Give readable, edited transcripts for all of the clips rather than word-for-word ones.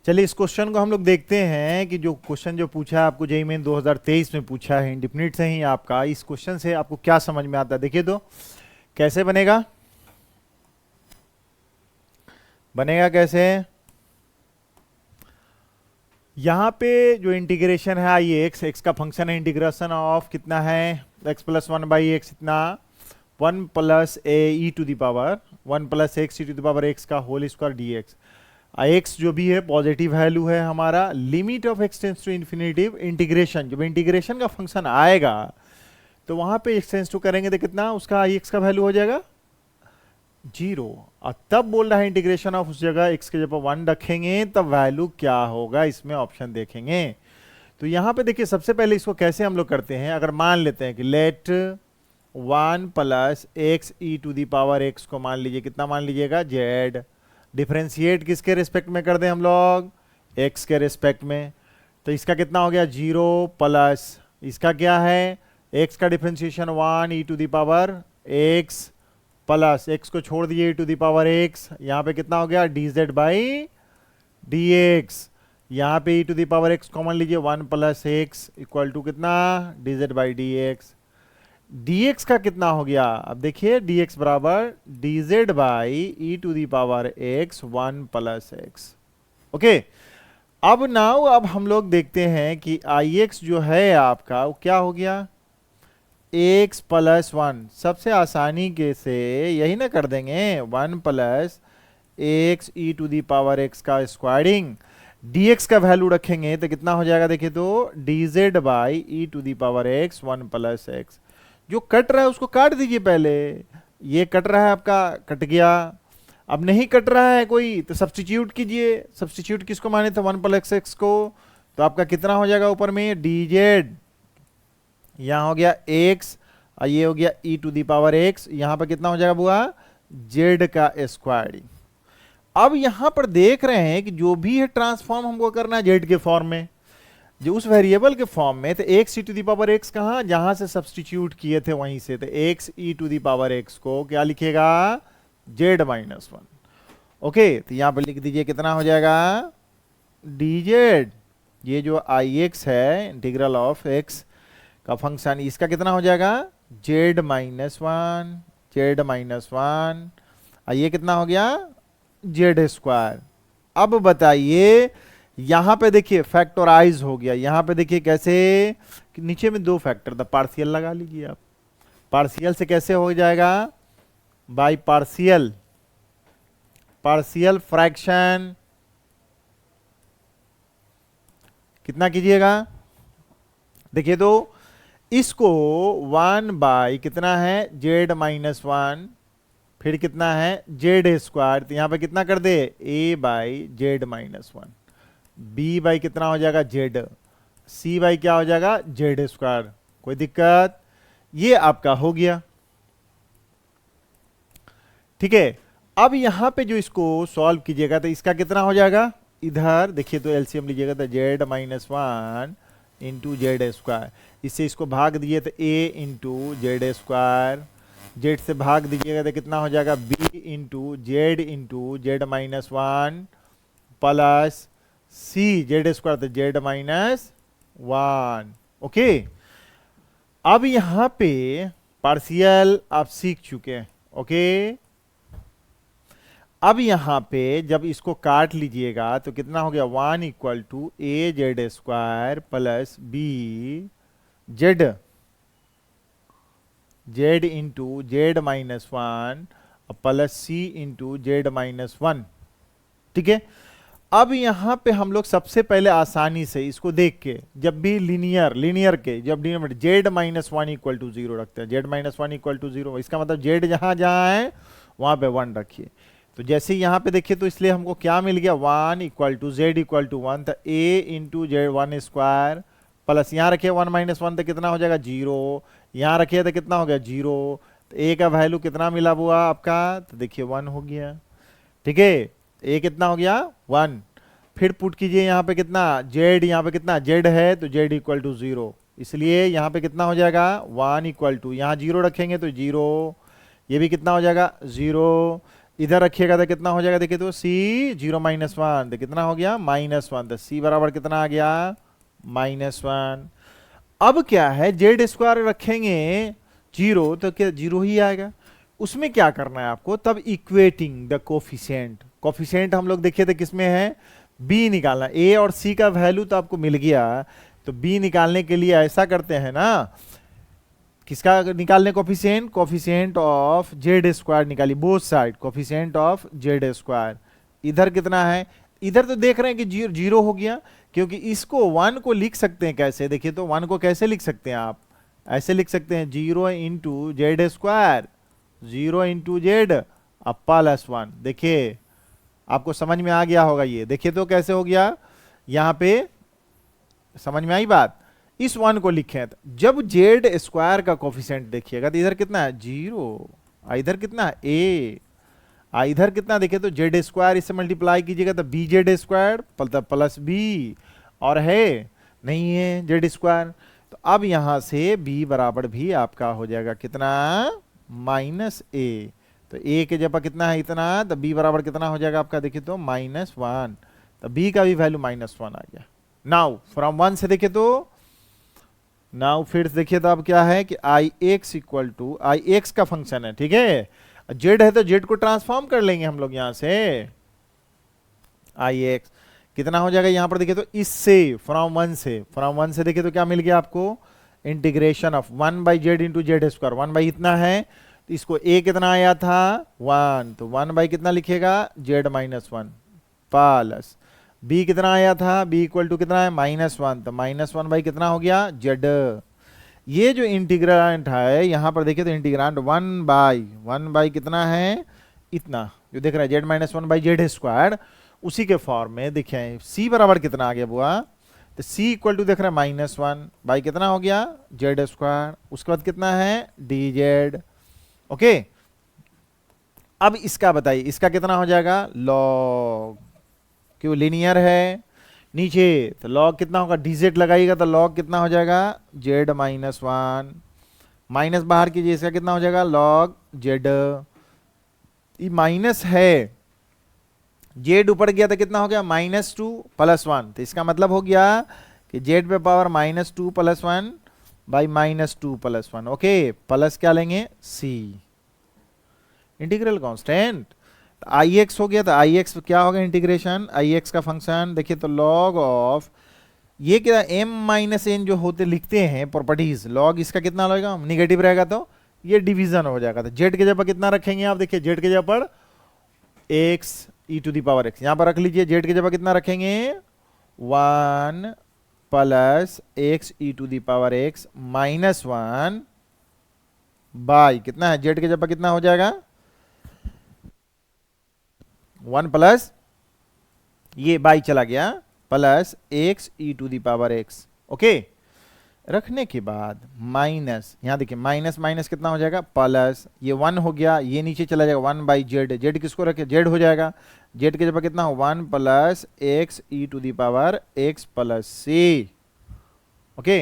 चलिए इस क्वेश्चन को हम लोग देखते हैं कि जो क्वेश्चन जो पूछा है आपको जेईई मेन 2023 में पूछा है इंडिपेंडेंट से ही आपका, इस क्वेश्चन से आपको क्या समझ में आता है देखिए तो कैसे बनेगा। बनेगा कैसे, यहां पे जो इंटीग्रेशन है आई एक्स का फंक्शन है, इंटीग्रेशन ऑफ कितना है x plus one by x, इतना 1 plus a e to the power 1 plus x e to the power x का whole square d x. X जो भी है पॉजिटिव वैल्यू है हमारा, limit of x tends to infinitive, integration जब integration का function आएगा तो वहां पे एक्स टेंस टू करेंगे तो कितना उसका आई एक्स का वैल्यू हो जाएगा 0। और तब बोल रहा है इंटीग्रेशन ऑफ उस जगह एक्स के जब 1 रखेंगे तब वैल्यू क्या होगा, इसमें ऑप्शन देखेंगे। तो यहां पे देखिए सबसे पहले इसको कैसे हम लोग करते हैं, अगर मान लेते हैं कि let 1 plus x e to the power x को मान लीजिए कितना मान लीजिएगा जेड, डिफरेंशिएट किसके रिस्पेक्ट में कर दें हम लोग, एक्स के रिस्पेक्ट में, तो इसका कितना हो गया 0 प्लस इसका क्या है एक्स का differentiation 1 e to the power x plus x को छोड़ दिए e to the power x, यहाँ पे कितना हो गया d z by d x, यहाँ पे e to the power x common लीजिए 1 प्लस एक्स इक्वल टू कितना d z by d x. dx का कितना हो गया, अब देखिए dx बराबर dz by e to the power x 1 plus x. Okay, अब नाउ अब हम लोग देखते हैं कि ix जो है आपका वो क्या हो गया x प्लस 1, सबसे आसानी के से यही ना कर देंगे 1 plus x e to the power x का स्क्वायरिंग, dx का वैल्यू रखेंगे तो कितना हो जाएगा देखिए तो dz by e to the power x 1 plus x. जो कट रहा है उसको काट दीजिए पहले, ये कट रहा है आपका कट गया, अब नहीं कट रहा है कोई तो सब्स्टिट्यूट कीजिए, सब्स्टिट्यूट किसको माने थे 1 प्लस एक्स को, तो आपका कितना हो जाएगा ऊपर में डी जेड, यहाँ हो गया एक्स और ये हो गया ई टू दी पावर एक्स, यहाँ पर कितना हो जाएगा बुआ जेड का स्क्वायरिंग। अब यहाँ पर देख रहे हैं कि जो भी है ट्रांसफॉर्म हमको करना है जेड के फॉर्म में, जो उस वेरिएबल के फॉर्म में, तो x e to the power x कहाँ जहां से सब्सटीट्यूट किए थे वहीं से, तो x e to the power x को क्या लिखेगा जेड माइनस 1। ओके, तो यहां पर लिख दीजिए कितना हो जाएगा डी जेड, ये जो आई एक्स है इंटीग्रल ऑफ एक्स का फंक्शन, इसका कितना हो जाएगा जेड माइनस 1, जेड माइनस 1, और ये कितना हो गया जेड स्क्वायर। अब बताइए यहां पे देखिए फैक्टराइज हो गया, यहां पे देखिए कैसे कि नीचे में 2 फैक्टर था, पार्शियल लगा लीजिए आप, पार्शियल से कैसे हो जाएगा बाय पार्शियल, पार्शियल फ्रैक्शन कितना कीजिएगा देखिए तो इसको 1 बाई कितना है जेड माइनस 1, फिर कितना है जेड स्क्वायर, तो यहां पे कितना कर दे a by z minus 1, b by कितना हो जाएगा जेड, सी बाई क्या हो जाएगा जेड स्क्वायर, कोई दिक्कत, ये आपका हो गया। ठीक है, अब यहां पे जो इसको सॉल्व कीजिएगा तो इसका कितना हो जाएगा, इधर देखिए तो एलसीएम लीजिएगा तो Z minus 1 into Z square, इससे इसको भाग दिए तो ए इंटू जेड स्क्वायर, जेड से भाग दीजिएगा तो कितना हो जाएगा B into Z minus 1 plus C Z square तो जेड माइनस 1। ओके, अब यहां पे पार्शियल आप सीख चुके हैं। ओके, अब यहां पे जब इसको काट लीजिएगा तो कितना हो गया 1 equal to a z square plus b z, z into Z minus 1 plus c into Z minus 1। ठीक है, अब यहां पे हम लोग सबसे पहले आसानी से इसको देख के जब भी लीनियर के जब जेड माइनस 1 इक्वल टू 0 रखते हैं, जेड माइनस 1 इक्वल टू 0, इसका मतलब जेड जहां जहां है वहां पे 1 रखिए। तो जैसे यहां पे देखिए तो इसलिए हमको क्या मिल गया 1 equal to z equal to 1, तो ए इंटू जेड 1 स्क्वायर प्लस यहां रखिए 1 माइनस 1 तो कितना हो जाएगा 0, यहां रखिए तो कितना हो गया 0, तो ए का वैल्यू कितना मिला हुआ आपका, तो देखिए 1 हो गया। ठीक है, ए कितना हो गया 1, फिर पुट कीजिए यहाँ पे कितना जेड, यहाँ पे कितना जेड है तो जेड इक्वल टू 0, इसलिए यहाँ पे कितना हो जाएगा 1 इक्वल टू, यहाँ 0 रखेंगे तो 0, ये भी कितना हो जाएगा 0, इधर रखिएगा तो कितना हो जाएगा, देखिए तो c 0 -1, तो कितना हो गया -1, तो c बराबर कितना आ गया -1। अब क्या है, जेड स्क्वायर रखेंगे 0 तो क्या 0 ही आएगा। उसमें क्या करना है आपको, तब इक्वेटिंग द कोफिशिएंट, कोफिशिएंट हम लोग देखे थे किसमें है, b निकालना। a और c का वैल्यू तो आपको मिल गया, तो b निकालने के लिए ऐसा करते हैं ना, किसका निकालने coefficient, coefficient of z square निकालिए both side, coefficient of z square. इधर कितना है, इधर तो देख रहे हैं कि 0 हो गया, क्योंकि इसको 1 को लिख सकते हैं कैसे, देखिए तो 1 को कैसे लिख सकते हैं आप, ऐसे लिख सकते हैं 0 into Z square, 0 into Z plus 1। देखिए आपको समझ में आ गया होगा, ये देखिए तो कैसे हो गया, यहां पे समझ में आई बात। इस 1 को लिखें, जब जेड स्क्वायर का कोफिशिएंट देखिएगा तो इधर कितना है 0, इधर कितना है a, इधर कितना, देखिए तो जेड स्क्वायर इससे मल्टीप्लाई कीजिएगा तो b z square plus b, और है नहीं है जेड स्क्वायर, तो अब यहां से b बराबर भी आपका हो जाएगा कितना -a, तो a के जगह कितना है इतना, तो b बराबर कितना हो जाएगा आपका, देखिए तो -1, तो b का भी वैल्यू -1 आ गया। नाउ फ्रॉम 1 से देखिए तो, नाउ फिर देखिए तो अब क्या है कि I x equal to, I x का फंक्शन है, ठीक है, जेड है तो जेड को ट्रांसफॉर्म कर लेंगे हम लोग यहां से, आई एक्स कितना हो जाएगा यहां पर देखिए तो, इससे फ्रॉम 1 से देखिए तो क्या मिल गया आपको, integration of 1 by Z into Z square, 1 by इतना है, तो इसको a कितना आया था 1, तो 1 बाई कितना लिखिएगा जेड -1 प्लस b कितना आया था, b इक्वल टू कितना है -1, तो -1 बाई कितना हो गया जेड। ये जो इंटीग्रांट है यहां पर देखिए तो इंटीग्रांट 1 बाई कितना है इतना, जो देख रहा है जेड -1 बाई जेड स्क्वायर, उसी के फॉर्म में देखिए c बराबर कितना आ गया बुआ, तो c इक्वल टू देख रहा है -1 बाई कितना हो गया जेड स्क्वायर, उसके बाद कितना है डी जेड। ओके, अब इसका बताइए, इसका कितना हो जाएगा लॉग, क्यों लीनियर है नीचे, तो लॉग कितना होगा, dz लगाइएगा तो लॉग कितना हो जाएगा z -1, माइनस बाहर कीजिए, इसका कितना हो जाएगा लॉग z, ये माइनस है, z ऊपर गया तो कितना हो गया -2 + 1, तो इसका मतलब हो गया कि z पे पावर -2 + 1 बाई -2 + 1। ओके, प्लस क्या लेंगे c, integral constant I x हो गया, तो आई एक्स क्या होगा इंटीग्रेशन, आई एक्स का फंक्शन देखिए तो लॉग ऑफ, ये क्या m-n जो होते लिखते हैं प्रॉपर्टीज, लॉग इसका कितना लगेगा निगेटिव रहेगा तो ये डिवीजन हो जाएगा, तो जेड के जगह पर कितना रखेंगे आप, देखिए जेड के जगह पर x e⁻x, यहां पर रख लीजिए, जेड के जगह कितना रखेंगे 1 + x e⁻x -1 बाई कितना है, जेड के जगह कितना हो जाएगा 1 प्लस ये बाई चला गया प्लस x e⁻x। ओके, रखने के बाद माइनस, यहां देखिए माइनस माइनस कितना हो जाएगा प्लस, ये 1 हो गया, ये नीचे चला जाएगा 1 बाई जेड, जेड किसको रखे जेड हो जाएगा, जेड के जगह कितना हो 1 + x e⁻x plus c। Okay,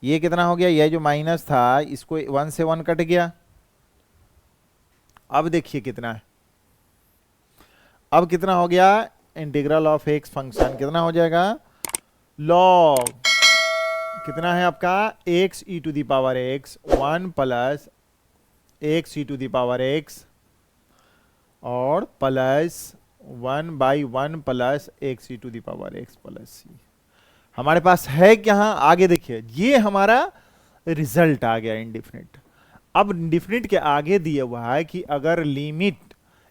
ये कितना हो गया, ये जो माइनस था इसको 1 से 1 कट गया, अब देखिए कितना है, अब कितना हो गया इंटीग्रल ऑफ एक्स फंक्शन कितना हो जाएगा लॉग कितना है आपका x e⁻x 1 + x e⁻x और plus 1 by 1 + x e⁻x plus c। हमारे पास है क्या, आगे देखिए ये हमारा रिजल्ट आ गया इंडिफिनिट। अब इंडिफिनिट के आगे दिया हुआ है कि अगर limit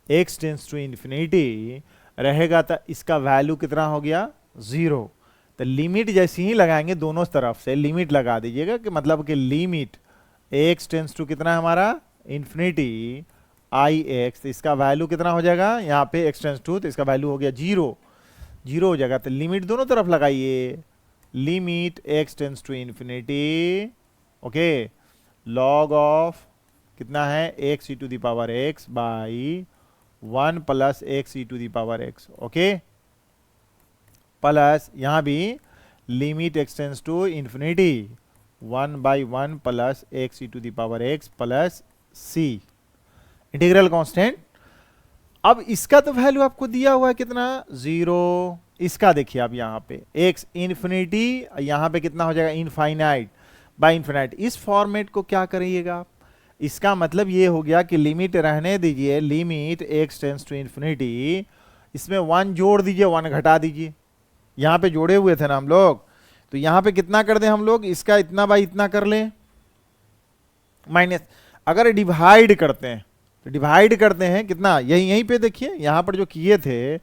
x tends to infinity रहेगा तो इसका वैल्यू कितना हो गया 0, तो लिमिट जैसे ही लगाएंगे दोनों तरफ से लिमिट लगा दीजिएगा कि मतलब कि लिमिट x टेंड्स टू कितना है हमारा इन्फिनिटी आई एक्स, तो इसका वैल्यू कितना हो जाएगा यहाँ पे x टेंड्स टू, तो इसका वैल्यू हो गया 0 हो जाएगा, तो लिमिट दोनों तरफ लगाइए, limit x tends to infinity okay log of कितना है x e⁻x by 1 + x e⁻x। Okay, plus यहां भी limit x tends to infinity 1 by 1 + x e⁻x plus c, integral constant. अब इसका तो वैल्यू आपको दिया हुआ है कितना, 0। इसका देखिए आप यहाँ पे x इन्फिनिटी, यहाँ पे कितना हो जाएगा, इनफाइनाइट बाय इन्फिनाइट। इस फॉर्मेट को क्या करिएगा आप, इसका मतलब ये हो गया कि लिमिट रहने दीजिए, limit x tends to infinity, इसमें 1 जोड़ दीजिए 1 घटा दीजिए। यहाँ पे जोड़े हुए थे ना हम लोग, तो यहाँ पे कितना कर दें हम लोग, इसका इतना बाई इतना कर लें, माइनस। अगर डिवाइड करते हैं तो डिवाइड करते हैं कितना, यहीं पे देखिए यहाँ पर जो किए थे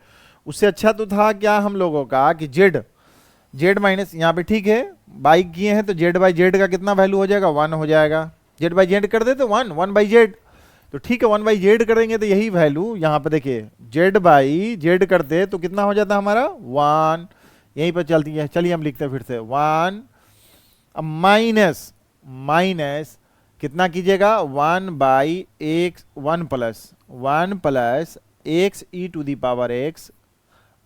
उससे अच्छा तो था क्या हम लोगों का कि जेड माइनस, यहाँ पे ठीक है बाई किए हैं तो जेड बाई जेड का कितना वैल्यू हो जाएगा, 1 हो जाएगा। जेड बाई जेड कर देते 1 बाई जेड, तो ठीक है 1 बाई जेड करेंगे तो यही वैल्यू यहाँ पे देखिए जेड बाई जेड करते तो कितना हो जाता हमारा 1, यहीं पर चलती है। चलिए हम लिखते हैं फिर से 1, अब माइनस कितना कीजिएगा 1 by x, 1 plus x e to the power x,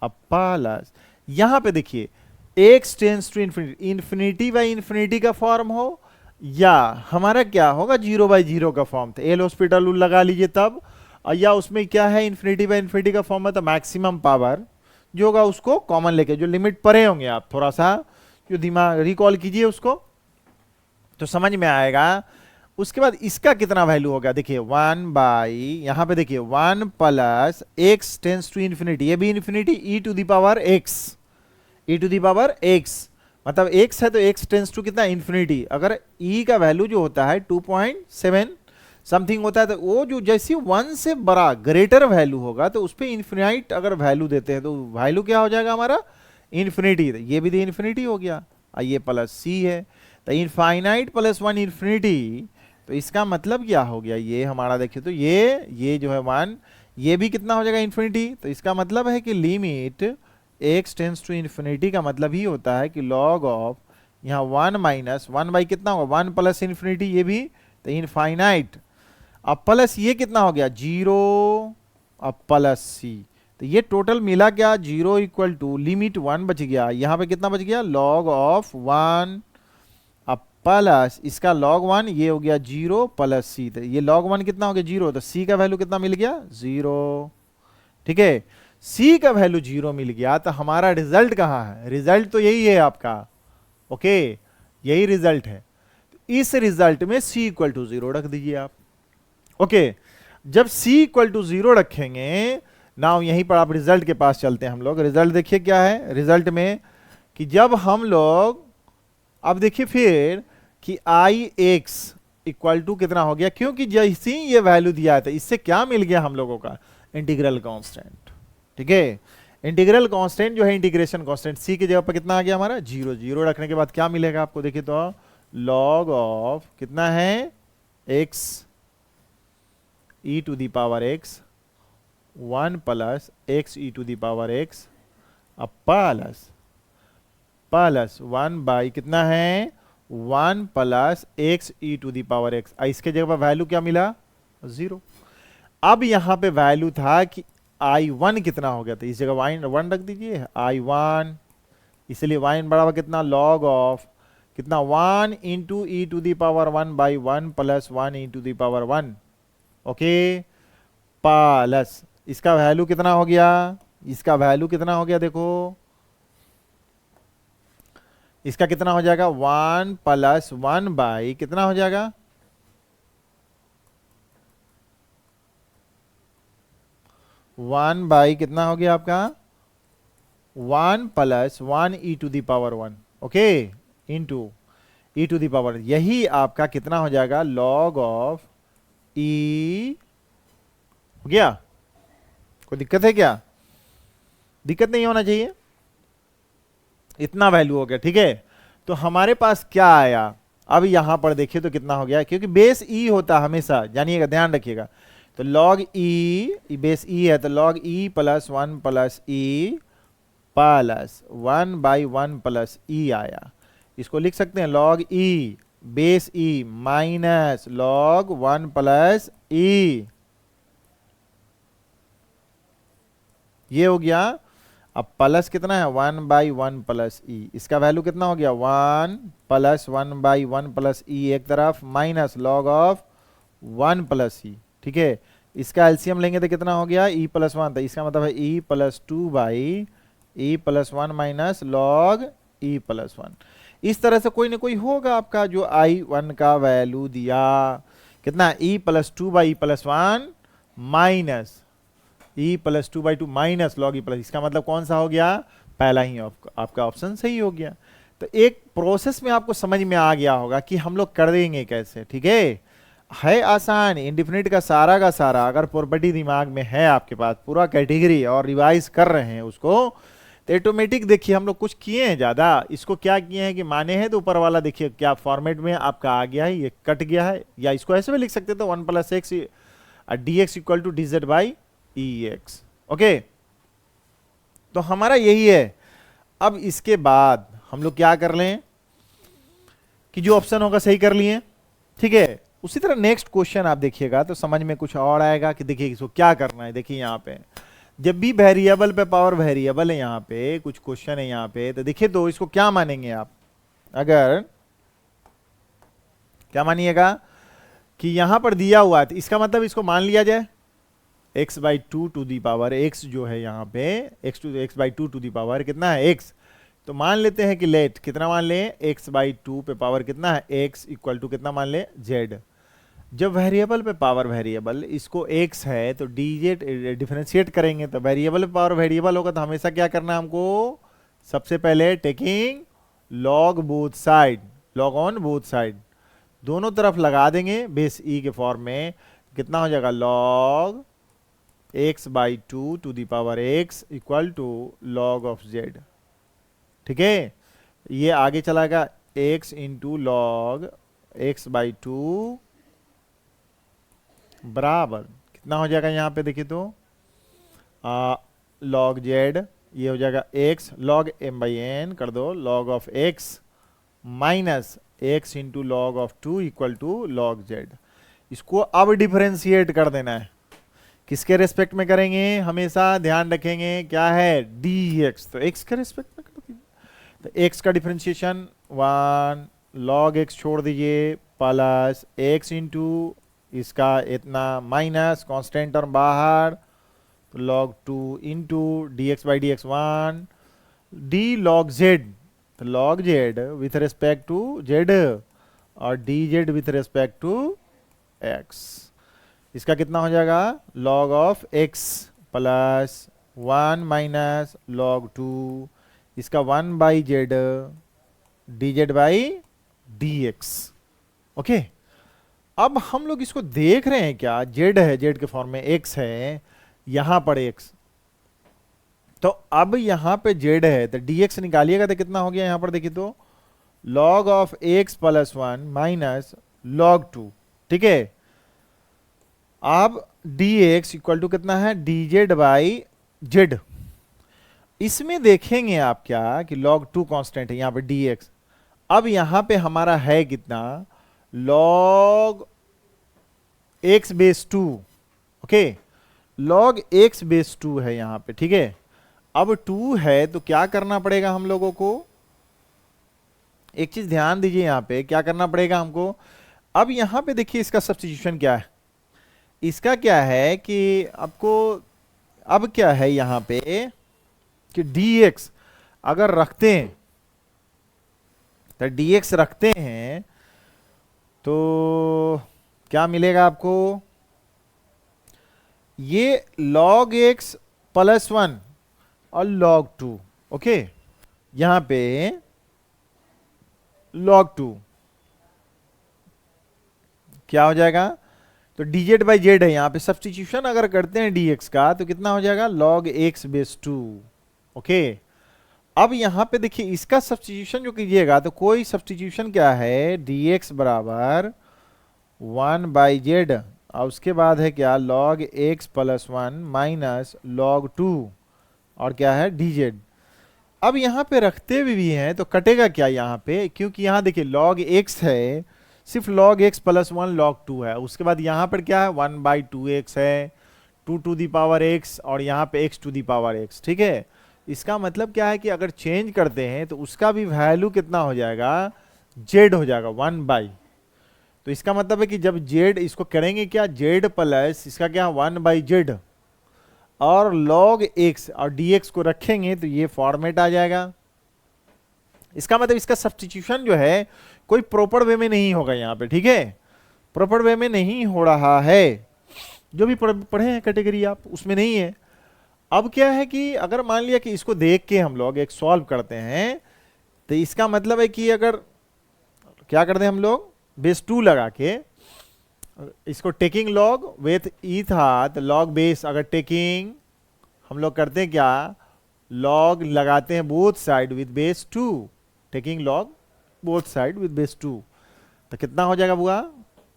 अब प्लस यहां पे देखिए x tends to infinity, infinity by infinity का फॉर्म हो या हमारा क्या होगा 0 बाई 0 का फॉर्म था, एल हॉस्पिटल लगा लीजिए तब, या उसमें क्या है इन्फिनिटी बाई इन्फिनिटी का फॉर्म है तो मैक्सिमम पावर जो होगा उसको कॉमन लेके, जो लिमिट पढ़े होंगे आप थोड़ा सा जो दिमाग रिकॉल कीजिए उसको तो समझ में आएगा। उसके बाद इसका कितना वैल्यू होगा, देखिए 1 बाई, यहां पे देखिए 1 plus x tends to infinity, ये भी infinity e to the power x, e to the power x मतलब एक्स है तो एक्स टेंस टू कितना इन्फिनिटी। अगर ई का वैल्यू जो होता है 2.7 समथिंग होता है तो वो जो जैसी 1 से बड़ा ग्रेटर वैल्यू होगा तो उस पर इन्फिनाइट अगर वैल्यू देते हैं तो वैल्यू क्या हो जाएगा हमारा इन्फिनिटी, ये भी तो इन्फिनिटी हो गया, ये प्लस सी है तो इनफाइनाइट प्लस 1 इन्फिनिटी, तो इसका मतलब क्या हो गया ये हमारा देखिए तो ये जो है 1 ये भी कितना हो जाएगा इन्फिनिटी, तो इसका मतलब है कि limit x tends to infinity का मतलब ही होता है कि log ऑफ यहाँ 1 माइनस 1 बाई कितना होगा 1 प्लस इन्फिनिटी, ये भी तो इनफाइनाइट, अब प्लस ये कितना हो गया 0, अब प्लस सी, तो ये टोटल मिला क्या 0 इक्वल टू लिमिट 1 बच गया, यहाँ पे कितना बच गया log ऑफ 1, अब प्लस इसका log 1 ये हो गया 0 प्लस सी, तो ये log 1 कितना हो गया 0, तो सी का वैल्यू कितना मिल गया 0। ठीक है सी का वैल्यू 0 मिल गया तो हमारा रिजल्ट कहाँ है, रिजल्ट तो यही है आपका, ओके यही रिजल्ट है। इस रिजल्ट में सी इक्वल टू 0 रख दीजिए आप, ओके जब सी इक्वल टू 0 रखेंगे नाउ यहीं पर आप रिजल्ट के पास चलते हैं हम लोग। रिजल्ट देखिए क्या है रिजल्ट में कि जब हम लोग अब देखिए फिर कि आई एक्स इक्वल टू कितना हो गया, क्योंकि जैसे ही ये वैल्यू दिया है तो इससे क्या मिल गया हम लोगों का इंटीग्रल कांस्टेंट। ठीक है इंटीग्रल कांस्टेंट जो है इंटीग्रेशन कांस्टेंट सी की जगह पर कितना आ गया हमारा 0, 0 रखने के बाद क्या मिलेगा आपको देखिए तो log ऑफ कितना है x e to the power x 1 plus x e to the power x अब प्लस 1 बाई कितना है 1 plus x e to the power x, इसके जगह पर वैल्यू क्या मिला 0। अब यहां पे वैल्यू था कि I1 कितना हो गया, तो इस जगह y1 रख दीजिए I1, इसलिए y बराबर कितना log ऑफ कितना 1 into e to the power 1 by 1 plus 1 into the power 1, okay plus इसका वैल्यू कितना हो गया, इसका वैल्यू कितना हो गया देखो इसका कितना हो जाएगा 1 प्लस 1 बाई कितना हो जाएगा 1 बाई कितना हो गया आपका 1 plus 1 e to the power 1, okay into e to the power, यही आपका कितना हो जाएगा log ऑफ ई, हो गया कोई दिक्कत है क्या, दिक्कत नहीं होना चाहिए, इतना वैल्यू हो गया। ठीक है तो हमारे पास क्या आया, अब यहां पर देखिए तो कितना हो गया, क्योंकि बेस ई होता हमेशा जानिएगा ध्यान रखिएगा, तो log ई बेस ई है तो log e plus 1 plus e plus 1 by 1 plus e आया, इसको लिख सकते हैं log e base e minus log 1 plus e, ये हो गया। अब प्लस कितना है 1 बाई 1 प्लस ई, इसका वैल्यू कितना हो गया 1 प्लस 1 बाई 1 प्लस ई एक तरफ माइनस log ऑफ 1 प्लस ई। ठीक है इसका एलसीएम लेंगे तो कितना हो गया, e प्लस वन, तो इसका मतलब है e plus two by E plus one minus log E plus one. इस तरह से कोई ना कोई होगा आपका जो I1 का वैल्यू दिया, कितना, e plus two by E plus one minus E plus two by two minus log E plus, इसका मतलब कौन सा हो गया, पहला ही आपका ऑप्शन सही हो गया। तो एक प्रोसेस में आपको समझ में आ गया होगा कि हम लोग कर देंगे कैसे, ठीक है आसान। इंडिफिनिट का सारा अगर प्रॉपर्टी दिमाग में है आपके पास, पूरा कैटेगरी और रिवाइज कर रहे हैं उसको, तो ऑटोमेटिक देखिए हम लोग कुछ किए हैं ज्यादा, इसको क्या किए हैं कि माने हैं तो ऊपर वाला देखिए क्या फॉर्मेट में आपका आ गया है, ये कट गया है, या इसको ऐसे भी लिख सकते तो one plus x d x equal to d z by e x. Okay, तो हमारा यही है। अब इसके बाद हम लोग क्या कर लें कि जो ऑप्शन होगा सही कर लिए, ठीक है। उसी तरह नेक्स्ट क्वेश्चन आप देखिएगा तो समझ में कुछ और आएगा कि देखिए इसको क्या करना है। देखिए यहाँ पे जब भी वेरिएबल पे पावर वेरिएबल है, यहाँ पे कुछ क्वेश्चन है यहाँ पे, तो देखिए तो इसको क्या मानेंगे आप, अगर क्या मानिएगा कि यहां पर दिया हुआ है तो इसका मतलब इसको मान लिया जाए x by two to the power x जो है यहाँ पे x by two to the power कितना है x, तो मान लेते हैं कि लेट कितना मान लें x बाई टू पे पावर कितना है x इक्वल टू कितना मान लें z। जब वेरिएबल पे पावर वेरिएबल इसको x है तो dz डिफरेंशिएट करेंगे, तो वेरिएबल पे पावर वेरिएबल होगा तो हमेशा क्या करना है हमको, सबसे पहले taking log both side, log on both side, दोनों तरफ लगा देंगे बेस ई के फॉर्म में, कितना हो जाएगा log x by two to the power x equal to log of z। ठीक है, ये आगे चलाएगा x into log x by two बराबर कितना हो जाएगा, यहाँ पे देखिए तो लॉग z, ये हो जाएगा x log m by n कर दो log of x minus x into log of two equal to log z। इसको अब डिफरेंशिएट कर देना है, किसके रेस्पेक्ट में करेंगे, हमेशा ध्यान रखेंगे क्या है dx, तो x के रेस्पेक्ट में कर दीजिए। तो x का डिफरेंशिएशन 1 लॉग x छोड़ दीजिए प्लस x इंटू इसका इतना माइनस कांस्टेंट टर्म बाहर, तो log 2 into d x by d x 1 d log z, तो log z with respect to z और d z with respect to x, इसका कितना हो जाएगा log of x plus 1 minus log 2, इसका 1 by z d z by d x. Okay, अब हम लोग इसको देख रहे हैं क्या, z है, z के फॉर्म में x है, यहां पर x, तो अब यहां पे z है तो dx निकालिएगा तो कितना हो गया, यहां पर देखिए तो log of x plus 1 minus log 2। ठीक है, अब dx इक्वल टू कितना है dz बाई z। इसमें देखेंगे आप क्या कि log 2 कांस्टेंट है यहां पे dx, अब यहां पे हमारा है कितना log x base 2। Okay, log x base 2 है यहां पे। ठीक है, अब 2 है तो क्या करना पड़ेगा हम लोगों को, एक चीज ध्यान दीजिए यहां पे क्या करना पड़ेगा हमको। अब यहां पे देखिए इसका सब्स्टिट्यूशन क्या है, इसका क्या है कि आपको अब क्या है यहां पे कि dx अगर रखते हैं तो dx रखते हैं तो क्या मिलेगा आपको, ये log x प्लस 1 और log 2। ओके, यहां पे log 2 क्या हो जाएगा, तो dz बाई जेड है, यहां पे सब्स्टिट्यूशन अगर करते हैं dx का तो कितना हो जाएगा log x बेस 2। ओके, अब यहां पे देखिए इसका सब्स्टिट्यूशन जो कीजिएगा तो कोई सब्स्टिट्यूशन क्या है dx बराबर 1 बाई जेड और उसके बाद है क्या log x plus 1 minus log 2 और क्या है dz। अब यहां पे रखते हुए भी हैं तो कटेगा क्या यहां पे, क्योंकि यहां देखिए log x है, सिर्फ log x प्लस 1 log 2 है, उसके बाद यहां पर क्या है 1 बाई 2x है 2 टू दी पावर x और यहां पे x to the power x। ठीक है, इसका मतलब क्या है कि अगर चेंज करते हैं तो उसका भी वैल्यू कितना हो जाएगा z हो जाएगा 1 बाई, तो इसका मतलब है कि जब जेड, इसको करेंगे क्या, जेड प्लस इसका क्या 1/z और log x और dx को रखेंगे तो ये फॉर्मेट आ जाएगा। इसका मतलब इसका सब्स्टिट्यूशन जो है कोई प्रॉपर वे में नहीं होगा यहाँ पे, ठीक है, प्रॉपर वे में नहीं हो रहा है। जो भी पढ़े हैं कैटेगरी आप उसमें नहीं है। अब क्या है कि अगर मान लिया कि इसको देख के हम लोग एक सॉल्व करते हैं तो इसका मतलब है कि अगर क्या करते हैं हम लोग बेस 2 लगा के इसको टेकिंग लॉग विथ ई था तो लॉग बेस, अगर टेकिंग हम लोग करते हैं क्या, लॉग लगाते हैं both side with base 2, taking log both side with base 2 तो कितना हो जाएगा बुआ,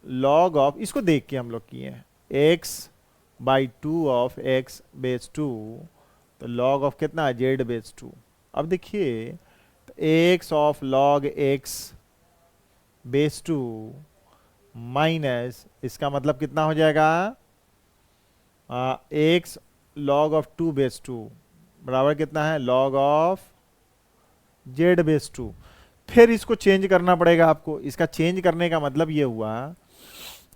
लॉग ऑफ, इसको देख के हम लोग किए हैं x/2 ऑफ x बेस 2 तो लॉग ऑफ कितना z बेस 2। अब देखिए तो x of log x base 2 minus इसका मतलब कितना हो जाएगा x लॉग ऑफ 2 बेस 2 बराबर कितना है लॉग ऑफ z बेस 2। फिर इसको चेंज करना पड़ेगा आपको। इसका चेंज करने का मतलब ये हुआ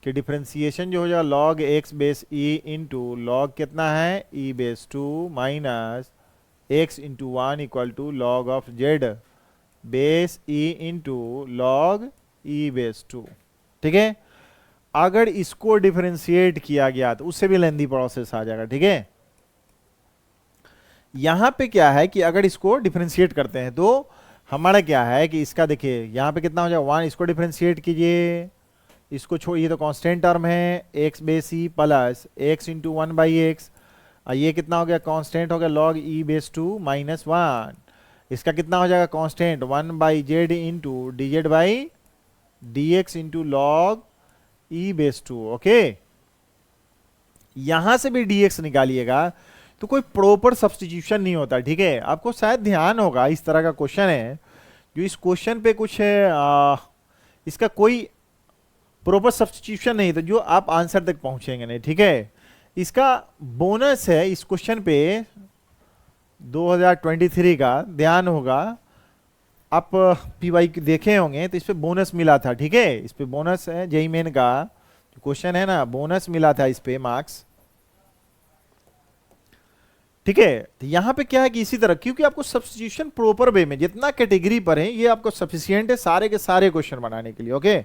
कि डिफरेंशिएशन जो हो जाएगा log x base e into log कितना है e base 2 minus x into 1 equal to log of z base e into log e base 2। ठीक है, अगर इसको डिफरेंशिएट किया गया तो उससे भी लेंदी प्रोसेस आ जाएगा। ठीक है, यहां पे क्या है कि अगर इसको डिफरेंशिएट करते हैं तो हमारा क्या है कि इसका देखिए यहां पे कितना हो जाएगा 1, इसको डिफरेंशिएट कीजिए, इसको छोड़िए तो कांस्टेंट टर्म है x base e plus x into 1/x, ये कितना हो गया कांस्टेंट हो गया log e बेस 2 माइनस 1, इसका कितना हो जाएगा constant 1/z into dz by dx into log e base 2। Okay, यहां से भी dx निकालिएगा तो कोई प्रॉपर सब्स्टिट्यूशन नहीं होता। ठीक है, आपको शायद ध्यान होगा इस तरह का क्वेश्चन है जो इस क्वेश्चन पे कुछ इसका कोई प्रॉपर सब्स्टिट्यूशन नहीं तो जो आप आंसर तक पहुंचेंगे नहीं। ठीक है, इसका बोनस है इस क्वेश्चन पे 2023 का, ध्यान होगा आप पीवाई देखे होंगे तो इस पे बोनस मिला था। ठीक है, इस पे बोनस है, जेईई मेन का क्वेश्चन है ना, बोनस मिला था इस पे मार्क्स। ठीक है, तो यहां पे क्या है कि इसी तरह क्योंकि आपको सब्स्टिट्यूशन प्रॉपर वे में जितना कैटेगरी पर है ये आपको सफिशिएंट है सारे के सारे क्वेश्चन बनाने के लिए। ओके,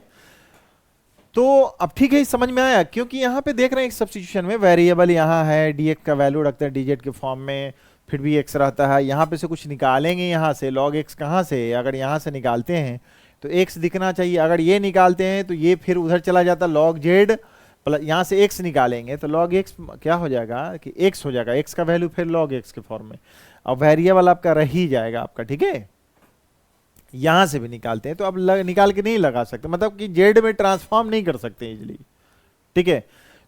तो अब ठीक है समझ में आया, क्योंकि यहां पे देख रहे हैं सब्स्टिट्यूशन में वेरिएबल यहां है, dx का वैल्यू रखते हैं dz के फॉर्म में, फिर भी x रहता है, यहां पे से कुछ निकालेंगे, यहां से log x कहां से, अगर यहां से निकालते हैं तो x दिखना चाहिए, अगर ये निकालते हैं तो ये फिर उधर चला जाता log z प्लस यहां से x निकालेंगे तो log x क्या हो जाएगा कि x हो जाएगा, x का वैल्यू फिर log x के फॉर्म में, अब वेरिएबल आपका रह ही जाएगा आपका। ठीक है, यहां से भी निकालते हैं तो अब निकाल के नहीं लगा सकते, मतलब कि जेड में ट्रांसफॉर्म नहीं कर सकते इजिली। ठीक है,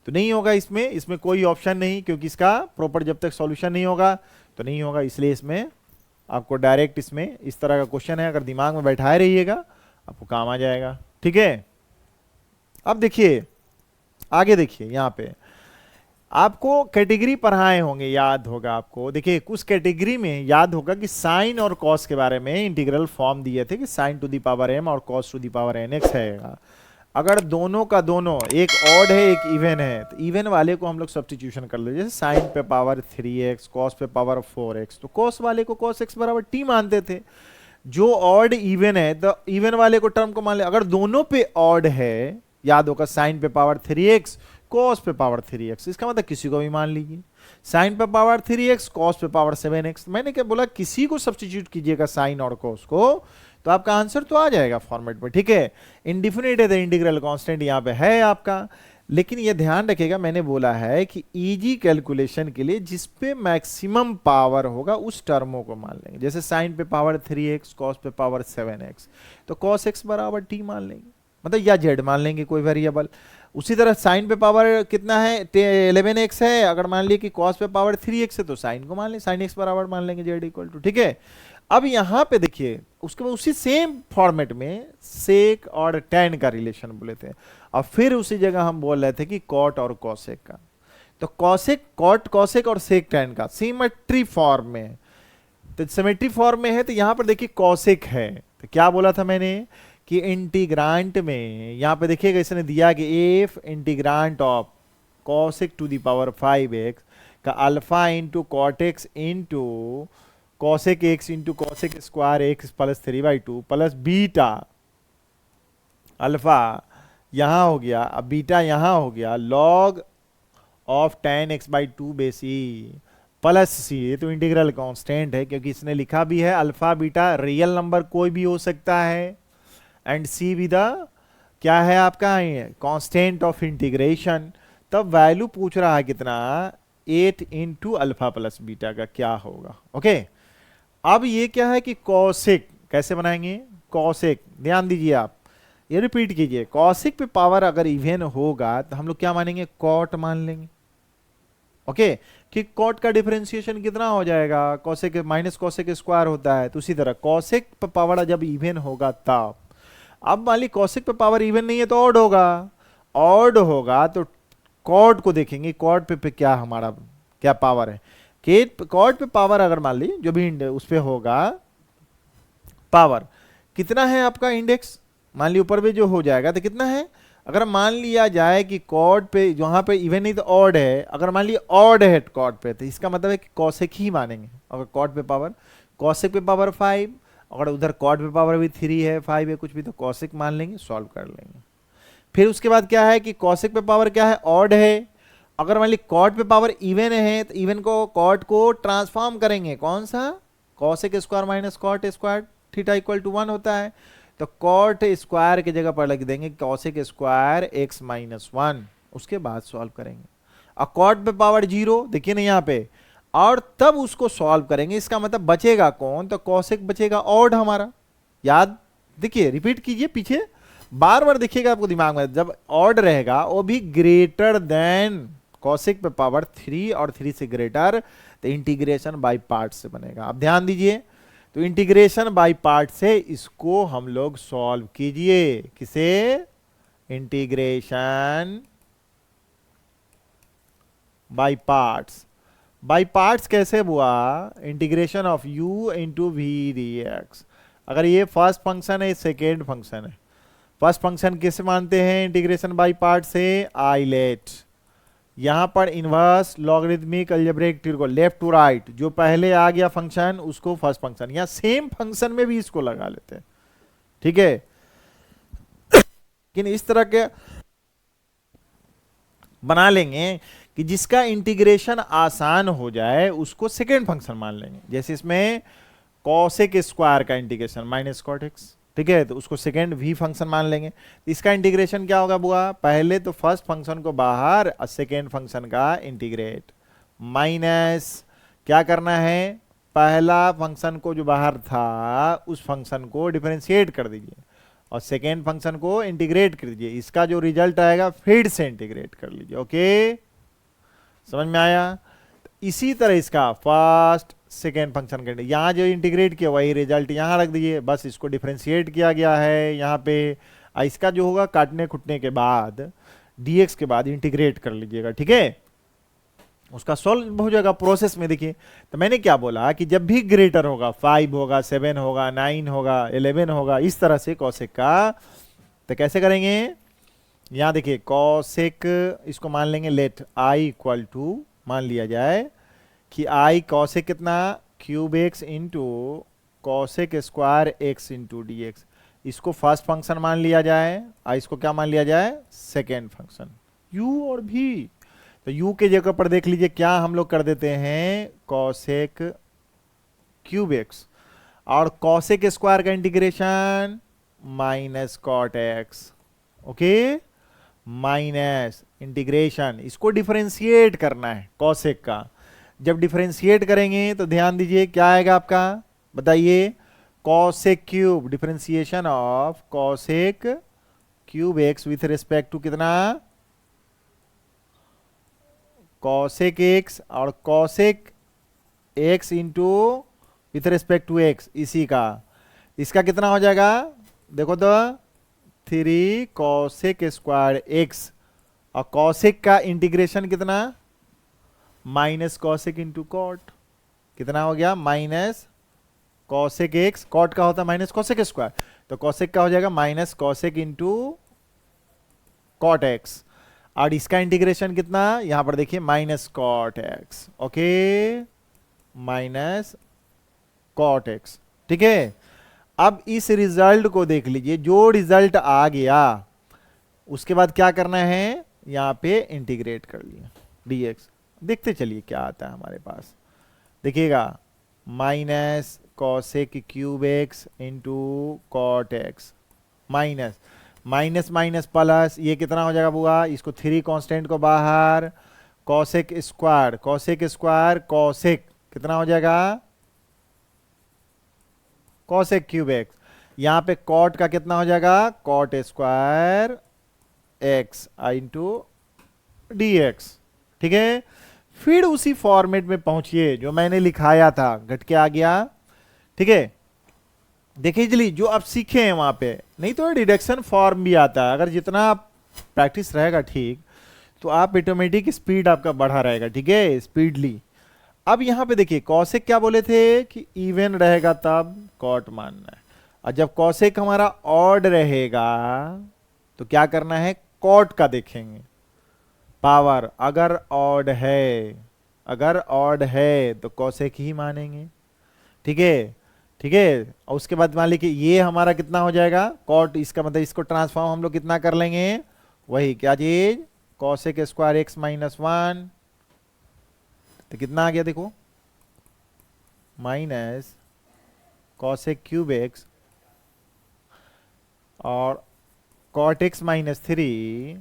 तो नहीं होगा इसमें कोई ऑप्शन नहीं, क्योंकि इसका प्रॉपर जब तक सॉल्यूशन नहीं होगा तो नहीं होगा, इसलिए इसमें आपको डायरेक्ट इसमें इस तरह का क्वेश्चन है, अगर दिमाग में बैठाए रहिएगा आपको काम आ जाएगा। ठीक है, अब देखिए आगे, देखिए यहां पे आपको कैटेगरी पढ़ाए होंगे, याद होगा आपको, देखिए कुछ कैटेगरी में याद होगा कि साइन और कॉस के बारे में इंटीग्रल फॉर्म दिए थे कि sign to the power m और cos two the power nx है। अगर दोनों का दोनों एक ऑड है एक इवन है तो इवन वाले को हम लोग सब्स्टिट्यूशन कर लेते, जैसे साइन पे पावर 3x कॉस पे पावर 4x, तो कॉस वाले को cos x बराबर t मानते थे। जो ऑड इवन है तो इवन वाले को टर्म को मान ले, अगर दोनों पे ऑड है याद होगा साइन पे पावर 3x कॉस पे पावर 3x, इसका मतलब किसी को भी मान लीजिए, साइन पे पावर 3x कॉस पे पावर 7x, मैंने क्या बोला किसी को सब्स्टिट्यूट कीजिएगा साइन और कॉस को तो आपका आंसर तो आ जाएगा फॉर्मेट में। ठीक है, इंडिफिनिट है तो इंटीग्रल कांस्टेंट यहाँ पे है आपका, लेकिन ये ध्यान रखिएगा मैंने बोला है कि इजी कैलकुलेशन के लिए जिसपे मैक्सिमम पावर होगा उस टर्मों को मान लेंगे, जैसे साइन पे पावर 3x कॉस पे पावर 7x तो cos x बराबर t मान लेंगे, मतलब या z मान लेंगे कोई वेरिएबल। उसी तरह साइन पे पावर कितना है 11x है, अगर मान लिया कि cos पे पावर 3x है तो साइन को मान लें, साइन x बराबर मान लेंगे z इक्वल टू। ठीक है, अब यहां पे देखिए उसके बाद उसी सेम फॉर्मेट में सेक और tan का रिलेशन बोले थे, और फिर उसी जगह हम बोल रहे थे कि कॉट और कॉसेक का, तो कॉसेक कॉट कॉसेक और सेक tan का सिमेट्री फॉर्म में, तो सिमेट्री फॉर्म में है तो यहां पर देखिए कॉसेक है, तो क्या बोला था मैंने कि इंटीग्रांट में यहाँ पे देखिएगा इसने दिया कि if integrant of cosec to the power 5x का alpha into cot x into cosec x into cosec square x plus 3/2 plus beta alpha यहाँ हो गया, अब बीटा यहाँ हो गया log of tan x/2 base e plus c. ये तो इंटीग्रल कांस्टेंट है क्योंकि इसने लिखा भी है अल्फा बीटा रियल नंबर कोई भी हो सकता है एंड सी भी द क्या है आपका कांस्टेंट ऑफ इंटीग्रेशन। तब वैल्यू पूछ रहा है कितना 8 इंटू अल्फा प्लस बीटा का क्या होगा। ओके अब ये क्या है कि कॉसेक कैसे बनाएंगे, कॉसेक ध्यान दीजिए आप, ये रिपीट कीजिए, कॉसेक पे पावर अगर इवन होगा तो हम लोग क्या मानेंगे कॉट मान लेंगे। ओके कि कॉट का डिफरेंशिएशन कितना हो जाएगा, कॉसेक माइनस कॉसेक स्क्वायर होता है, तो उसी तरह कॉसेक पे पावर जब इवन होगा तब। अब मान ली कॉसेक पे पावर इवन नहीं है तो ऑड होगा, ऑड होगा तो कॉट को देखेंगे, कॉट पे क्या हमारा क्या पावर है, कॉट पे पावर अगर मान ली जो भी उस पे होगा पावर कितना है आपका इंडेक्स, मान ली ऊपर पे जो हो जाएगा तो कितना है, अगर मान लिया जाए कि कॉट पे जहां पे इवन नहीं तो ऑड है, अगर मान लिया ऑड है कॉट पे तो इसका मतलब है कि कॉसेक ही मानेंगे। अगर कॉट पे पावर कॉसेक पे पावर 5, अगर उधर कॉट पे पावर भी 3 है 5 है कुछ भी तो कॉसेक मान लेंगे, सॉल्व कर लेंगे। फिर उसके बाद क्या है कि कॉसेक पे पावर क्या है ऑड है, अगर मान ली कॉट पे पावर इवन है तो इवन को कॉट को ट्रांसफॉर्म करेंगे, कौन सा cosec square minus cot square theta equal to 1 होता है, तो कॉट स्क्वायर की जगह पर लिख देंगे कॉसेक स्क्वायर एक्स माइनस 1, उसके बाद सॉल्व करेंगे। और कॉट पे पावर 0 देखिए ना यहाँ पे, और तब उसको सॉल्व करेंगे, इसका मतलब बचेगा कौन, तो कॉसेक बचेगा ऑड हमारा, याद देखिए रिपीट कीजिए पीछे बार बार देखिएगा आपको दिमाग में, जब ऑड रहेगा वो भी ग्रेटर देन कॉसेक पे पावर 3 और 3 से ग्रेटर, तो इंटीग्रेशन बाय पार्ट से बनेगा। अब ध्यान दीजिए, तो इंटीग्रेशन बाय पार्ट से इसको हम लोग सॉल्व कीजिए, किसे, integration by parts. By parts कैसे हुआ, integration of u into v d x, अगर ये फर्स्ट फंक्शन है सेकेंड फंक्शन है, फर्स्ट फंक्शन किसे मानते हैं इंटीग्रेशन बाय पार्ट से, आइलेट, यहां पर inverse logarithmic algebraic trigo left to right, जो पहले आ गया फंक्शन उसको फर्स्ट फंक्शन, या सेम फंक्शन में भी इसको लगा लेते हैं, ठीक है। लेकिन इस तरह के बना लेंगे कि जिसका इंटीग्रेशन आसान हो जाए उसको सेकेंड फंक्शन मान लेंगे, जैसे इसमें कॉसेक स्क्वायर का इंटीग्रेशन माइनस कॉट एक्स, ठीक है, तो उसको सेकेंड वी फंक्शन मान लेंगे। इसका इंटीग्रेशन क्या होगा बुआ, पहले तो फर्स्ट फंक्शन को बाहर और सेकेंड फंक्शन का इंटीग्रेट, माइनस क्या करना है, पहला फंक्शन को जो बाहर था उस फंक्शन को डिफरेंशिएट कर दीजिए और सेकेंड फंक्शन को इंटीग्रेट कर दीजिए, इसका जो रिजल्ट आएगा फिर से इंटीग्रेट कर लीजिए। ओके समझ में आया। इसी तरह इसका फर्स्ट सेकेंड फंक्शन करने, यहाँ जो इंटीग्रेट किया वही रिजल्ट यहाँ रख दीजिए, बस इसको डिफरेंशिएट किया गया है यहाँ पे, इसका जो होगा काटने खुटने के बाद dx के बाद इंटीग्रेट कर लीजिएगा, ठीक है, उसका सॉल्व हो जाएगा प्रोसेस में। देखिए तो मैंने क्या बोला कि जब भी ग्रेटर होगा 5 होगा 7 होगा 9 होगा 11 होगा इस तरह से कॉसेक का, तो कैसे करेंगे, यहाँ देखिए कॉसेक इसको मान लेंगे लेट i इक्वल टू, मान लिया जाए कि i कॉसेक कितना cube x into cosec square x into d x, इसको फर्स्ट फंक्शन मान लिया जाए और इसको क्या मान लिया जाए सेकेंड फंक्शन u और v, तो u के जगह पर देख लीजिए क्या हम लोग कर देते हैं कॉसेक क्यूब एक्स और कॉसेक स्क्वायर का integration minus cot x, okay, minus integration, इसको डिफरेंशिएट करना है कॉसेक का, जब डिफरेंशिएट करेंगे तो ध्यान दीजिए क्या आएगा आपका, बताइए, cosec cube, differentiation of cosec cube x with respect to कितना, कॉसेक एक्स और cosec x into with respect to x, इसी का, इसका कितना हो जाएगा देखो तो 3 कॉसेक स्क्वायर एक्स और कॉसेक का इंटीग्रेशन कितना माइनस कॉसेक इंटू कॉट, कितना हो गया माइनस कॉसेक एक्स, कॉट का होता है माइनस कॉसेक स्क्वायर, तो कॉसेक का हो जाएगा minus cosec into cot x, और इसका इंटीग्रेशन कितना, यहां पर देखिए minus cot x, okay, minus cot x, ठीक है। अब इस रिजल्ट को देख लीजिए, जो रिजल्ट आ गया उसके बाद क्या करना है, यहां पे इंटीग्रेट कर लिया dx, देखते चलिए क्या आता है हमारे पास, देखिएगा minus cosec cube x into cot x, minus minus minus plus, ये कितना हो जाएगा बुआ, इसको 3 कांस्टेंट को बाहर, cosec square, cosec square cosec कितना हो जाएगा, कॉसेक क्यूब एक्स, यहां पे कॉट का कितना हो जाएगा, cot square x into d x, ठीक है। फिर उसी फॉर्मेट में पहुंचिए जो मैंने लिखाया था, घट के आ गया, ठीक है। देखिए जल्दी जो आप सीखे हैं वहां पे, नहीं तो डिडक्शन फॉर्म भी आता है, अगर जितना आप प्रैक्टिस रहेगा ठीक, तो आप ऑटोमेटिक स्पीड आपका बढ़ा रहेगा, ठीक है, स्पीडली। अब यहां पे देखिए कॉसेक क्या बोले थे कि इवन रहेगा तब कॉट मानना है, और जब कॉसेक हमारा ऑड रहेगा तो क्या करना है, कॉट का देखेंगे पावर, अगर ऑड है, अगर ऑड है तो कॉसेक ही मानेंगे, ठीक है, ठीक है। और उसके बाद मान लीजिए ये हमारा कितना हो जाएगा कॉट, इसका मतलब इसको ट्रांसफॉर्म हम लोग कितना कर लेंगे, वही क्या चीज, कॉसेक स्क्वायर एक्स माइनस 1, तो कितना आ गया देखो, माइनस कॉसेक क्यूब एक्स और कॉट एक्स माइनस 3,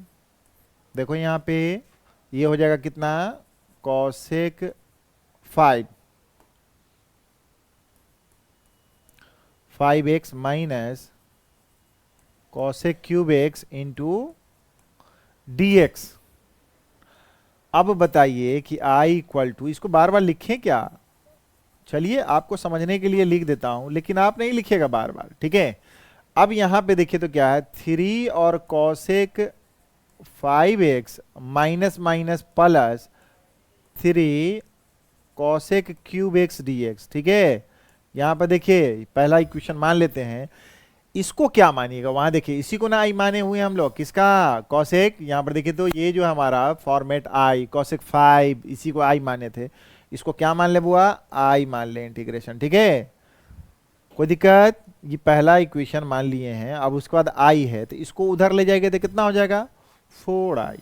देखो यहां पे ये हो जाएगा कितना, cosec 5x minus cosec cube x into dx। अब बताइए कि i इक्वल टू, इसको बार बार लिखें क्या, चलिए आपको समझने के लिए लिख देता हूं, लेकिन आप नहीं लिखिएगा बार बार, ठीक है। अब यहां पे देखिए तो क्या है, 3 और cosec 5x minus minus plus 3 cosec cube x dx, ठीक है। यहां पर देखिए पहला इक्वेशन मान लेते हैं, इसको क्या मानिएगा, वहां देखिए इसी को ना आई माने हुए हम लोग, किसका, कॉसेक, यहां पर देखिए तो ये जो हमारा फॉर्मेट आई कॉसेक 5, इसी को आई माने थे, इसको क्या मान ले बुआ, आई मान ले इंटीग्रेशन, ठीक है, कोई दिक्कत। ये पहला इक्वेशन मान लिए हैं, अब उसके बाद आई है तो इसको उधर ले जाएंगे तो कितना हो जाएगा, 4i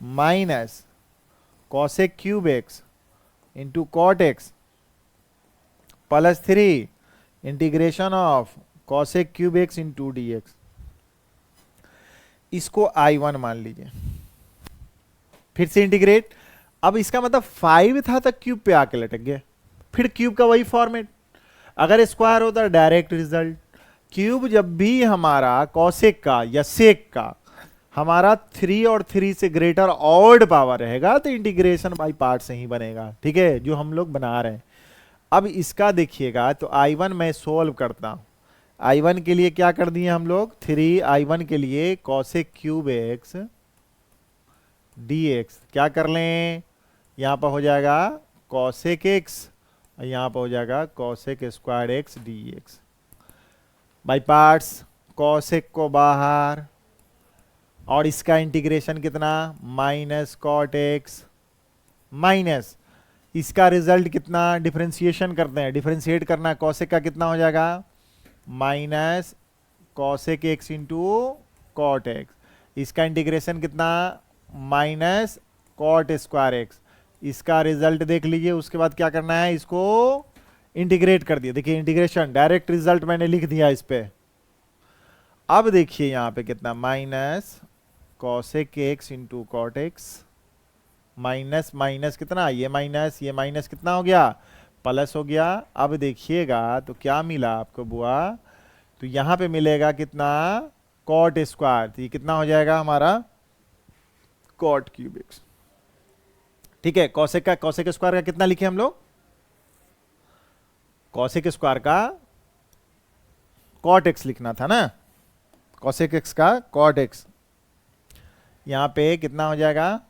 minus cosec cube x into cot x plus 3 integration of cosec cube x into d x, इसको I1 मान लीजिए, फिर से इंटीग्रेट। अब इसका मतलब 5 था तो क्यूब पे आके लटक गया, फिर क्यूब का वही फॉर्मेट, अगर स्क्वायर होता डायरेक्ट रिजल्ट, क्यूब जब भी हमारा कॉसेक का या सेक का हमारा 3 और 3 से ग्रेटर ऑड पावर रहेगा तो इंटीग्रेशन बाई पार्ट से ही बनेगा, ठीक है, जो हम लोग बना रहे हैं। अब इसका देखिएगा तो I1 मैं सोल्व करता हूं, I1 के लिए क्या कर दिए हम लोग, 3i1 के लिए कॉसेक क्यूब एक्स dx क्या कर लें, यहां पर हो जाएगा कॉसेक एक्स, यहां पर हो जाएगा cosec square x dx, by parts, cosec को बाहर, और इसका इंटीग्रेशन कितना, माइनस कॉट एक्स माइनस इसका रिजल्ट कितना, डिफरेंशिएशन करते हैं, डिफरेंशिएट करना है, कॉसेक का कितना हो जाएगा, minus cosec x into cot x, इसका इंटीग्रेशन कितना, माइनस कॉट स्क्वायर एक्स, इसका रिजल्ट देख लीजिए। उसके बाद क्या करना है, इसको इंटीग्रेट कर दिया, देखिए इंटीग्रेशन डायरेक्ट रिजल्ट मैंने लिख दिया इस पे। अब देखिए यहां पे कितना, minus cosec x into cot x minus minus कितना, ये माइनस कितना हो गया, प्लस हो गया। अब देखिएगा तो क्या मिला आपको बुआ, तो यहां पे मिलेगा कितना, कॉट स्क्वायर, तो ये कितना हो जाएगा हमारा कॉट क्यूब एक्स, ठीक है। कॉसेक स्क्वायर का कितना लिखे हम लोग, कॉसेक स्क्वायर का कॉट एक्स लिखना था ना, कॉसेक एक्स का कॉट एक्स, यहां पे कितना हो जाएगा,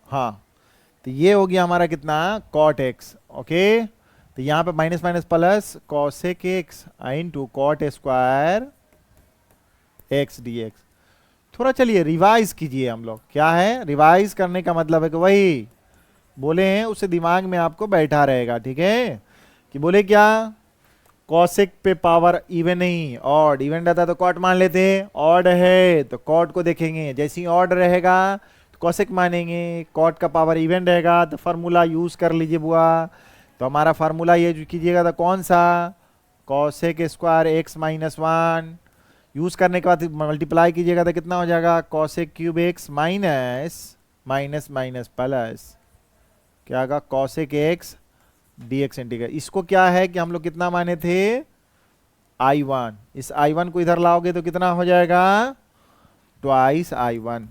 हाँ तो ये हो गया हमारा कितना कॉट एक्स। ओके, तो यहाँ पे minus minus plus cosec x into cot square x d x. थोड़ा चलिए रिवाइज कीजिए हम लोग, क्या है रिवाइज करने का मतलब है कि वही बोले हैं उसे दिमाग में आपको बैठा रहेगा, ठीक है। कि बोले क्या, कॉसेक पे पावर इवन नहीं ऑड, इवन रहता तो कॉट मान लेते, ऑड है तो कॉट को देखेंगे, जैसे ही ऑड रहेगा तो कॉसेक मानेंगे, कॉट का पावर इवन रहेगा तो फार्मूला यूज कर लीजिए बुआ। तो हमारा फार्मूला ये जो कीजिएगा तो कौन सा, cosec square x minus one, use करने के बाद मल्टीप्लाई कीजिएगा तो कितना हो जाएगा, cosec cube x minus minus minus plus क्या होगा cosec x d x integral. इसको क्या है कि हम लोग कितना माने थे I1, इस I1 को इधर लाओगे तो कितना हो जाएगा ट्वाइस I1।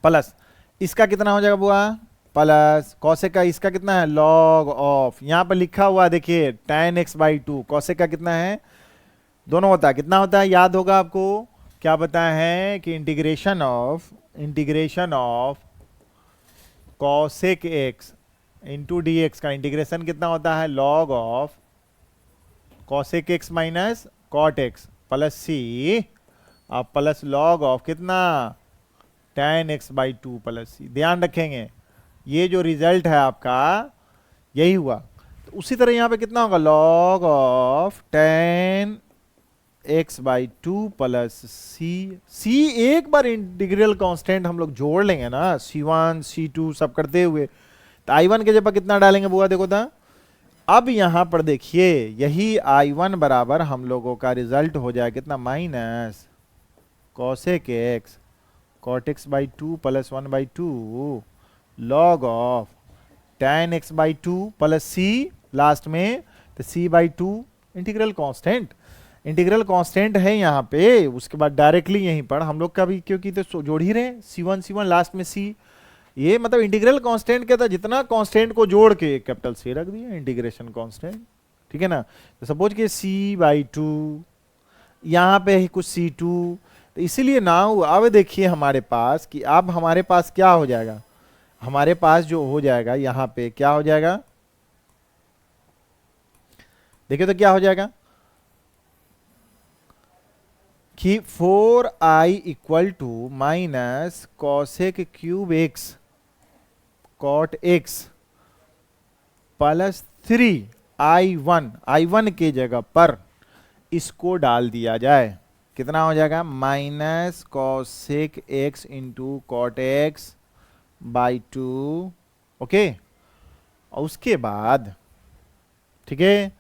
प्लस इसका कितना हो जाएगा बुआ, प्लस कॉसेक का इसका कितना है लॉग ऑफ, यहां पर लिखा हुआ देखिए tan x by to, cosec का कितना है दोनों होता है, कितना होता है याद होगा आपको, क्या बताया है कि integration of cosec x into d x का इंटीग्रेशन कितना होता है log of cosec x minus cot x plus c, अब प्लस लॉग ऑफ कितना tan x by two plus c. ध्यान रखेंगे ये जो रिजल्ट है आपका यही हुआ। तो उसी तरह यहां पे कितना होगा log of tan x by two plus c एक बार इंटीग्रल कांस्टेंट हम लोग जोड़ लेंगे ना, C1 C2 सब करते हुए, तो I1 के जगह कितना डालेंगे बुआ देखो था। अब यहां पर देखिए यही I1 बराबर हम लोगों का रिजल्ट हो जाए कितना minus cosec x cot x by two plus one by two log of tan x by two plus c last में, तो c by two integral constant है यहाँ पे। उसके बाद डायरेक्टली यहीं पर हम लोग का भी क्योंकि तो जोड़ ही रहे C1 लास्ट में C, ये मतलब इंटीग्रल कांस्टेंट कहता है जितना कांस्टेंट को जोड़ के कैपिटल C रख दिया इंटीग्रेशन कांस्टेंट, ठीक है ना। तो सपोज कि C बाई टू यहाँ पे है कुछ C2, तो इसीलिए ना अब देखिए हमारे पास कि अब हमारे पास क्या हो जाएगा, हमारे पास जो हो जाएगा यहाँ पे क्या हो जाएगा देखिए तो क्या हो जाएगा कि 4i equal to minus cosec cube x cot x plus 3i1 के जगह पर इसको डाल दिया जाए, कितना हो जाएगा minus cosec x into cot x by two. Okay, और उसके बाद ठीक है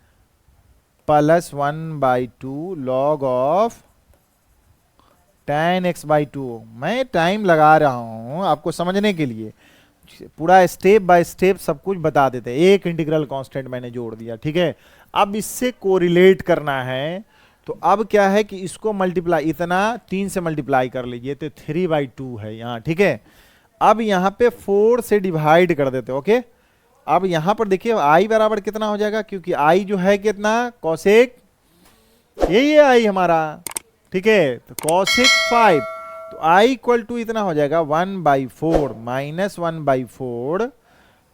plus 1/2 log of tan x by two. मैं टाइम लगा रहा हूं आपको समझने के लिए, पूरा स्टेप बाय स्टेप सब कुछ बता देते हैं। एक इंटीग्रल कांस्टेंट मैंने जोड़ दिया, ठीक है। अब इससे कोरिलेट करना है तो अब क्या है कि इसको मल्टीप्लाई, इतना 3 से मल्टीप्लाई कर लीजिए तो 3/2 है यहाँ, ठीक है। अब यहाँ पे 4 से डिवाइड कर देते, ओके। अब यहाँ पर देखिए i बराबर कितना हो जाएगा, क्योंकि i जो है कितना कॉसेक, यही है i हमारा, ठीक है। तो कॉसेक 5, तो i इक्वल टू इतना हो जाएगा 1/4 माइनस 1/4,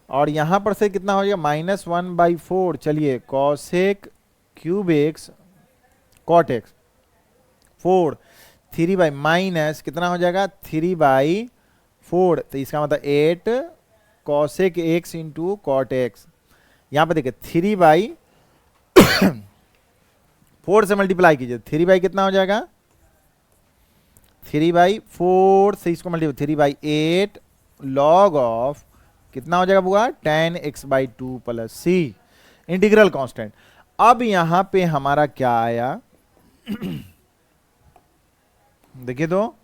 और यहां पर से कितना हो जाएगा माइनस 1/4। चलिए cosec cube x cot x 4 3 by minus कितना हो जाएगा 3/4, तो इसका मतलब 8 cosec x into cot x. यहां पर देखिए 3/4 से मल्टीप्लाई कीजिए, 3 कितना हो जाएगा 3/4 से इसको मल्टीप्लाई 3/8 लॉग ऑफ कितना हो जाएगा बुआ tan x by two plus c integral constant. अब यहां पे हमारा क्या आया देखिए तो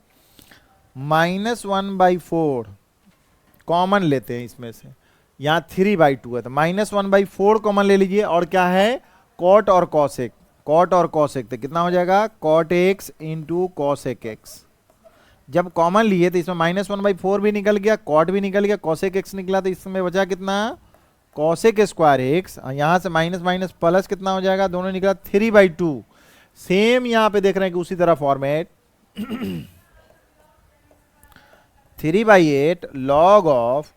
माइनस 1/4 कॉमन लेते हैं इसमें से, यहां 3/2 है तो माइनस 1/4 कॉमन ले लीजिए, और क्या है कॉट और कॉसेक, कॉट और कॉसेक, तो कितना हो जाएगा cot x into cosec x. जब कॉमन लिए तो इसमें माइनस 1/4 भी निकल गया, कॉट भी निकल गया, कॉसेक एक्स निकला, तो इसमें बचा कितना कॉसेक स्क्वायर एक्स, यहां से माइनस माइनस प्लस कितना हो जाएगा दोनों निकला 3/2, सेम यहां पे देख रहे हैं कि उसी तरह फॉर्मेट 3/8 log ऑफ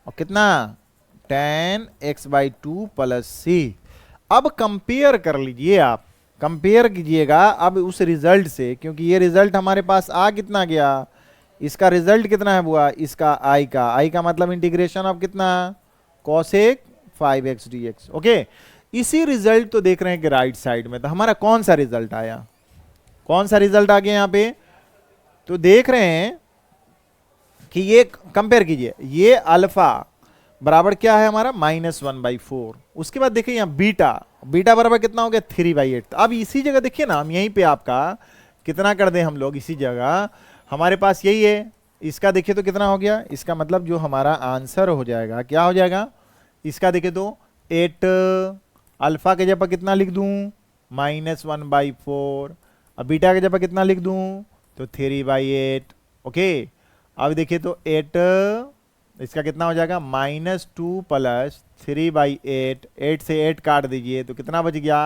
और कितना 10x/2 प्लस सी। अब कंपेयर कर लीजिए, आप कंपेयर कीजिएगा अब उस रिजल्ट से, क्योंकि ये रिजल्ट हमारे पास आ कितना गया, इसका रिजल्ट कितना है बुआ, इसका आई का मतलब इंटीग्रेशन ऑफ कितना cosec 5x dx। ओके, इसी रिजल्ट तो देख रहे हैं कि राइट साइड में, तो हमारा कौन सा रिजल्ट आया, कौन सा रिजल्ट आ गया यहां पे, तो देख रहे हैं कि ये कंपेयर कीजिए, ये अल्फा बराबर क्या है हमारा -1/4। उसके बाद देखिए यहाँ बीटा, बीटा बराबर कितना हो गया 3/8। तो अब इसी जगह देखिए ना, हम यहीं पे आपका कितना कर दें हम लोग, इसी जगह हमारे पास यही है, इसका देखिए तो कितना हो गया, इसका मतलब जो हमारा आंसर हो जाएगा क्या हो जाएगा, इसका देखिए तो 8 अल्फा के जगह कितना लिख दूं -1/4, अब बीटा के जगह कितना लिख दूं तो 3/8। ओके, अब देखिए तो 8 इसका कितना हो जाएगा -2 प्लस 3/8, 8 से 8 काट दीजिए तो कितना बच गया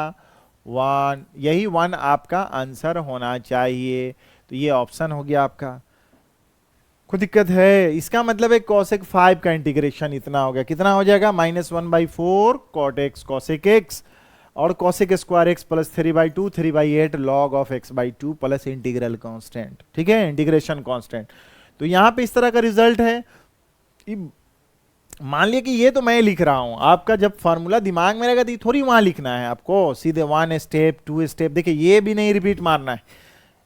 1, यही 1 आपका आंसर होना चाहिए। तो ये ऑप्शन हो गया आपका। कोई दिक्कत है, इसका मतलब है cosec 5 का इंटीग्रेशन इतना हो गया, कितना हो जाएगा -1/4 cot x cosec x और cosec square x plus 3/2 3/8 log of x/2 plus integral constant. ठीक है, इंटीग्रेशन कांस्टेंट। तो यहां पे इस तरह का रिजल्ट है। मान लिया कि ये तो मैं लिख रहा हूं, आपका जब फार्मूला दिमाग में रहेगा तो ये थोड़ी वहां लिखना है आपको, सीधे 1 स्टेप 2 स्टेप, देखिए ये भी नहीं रिपीट मारना है,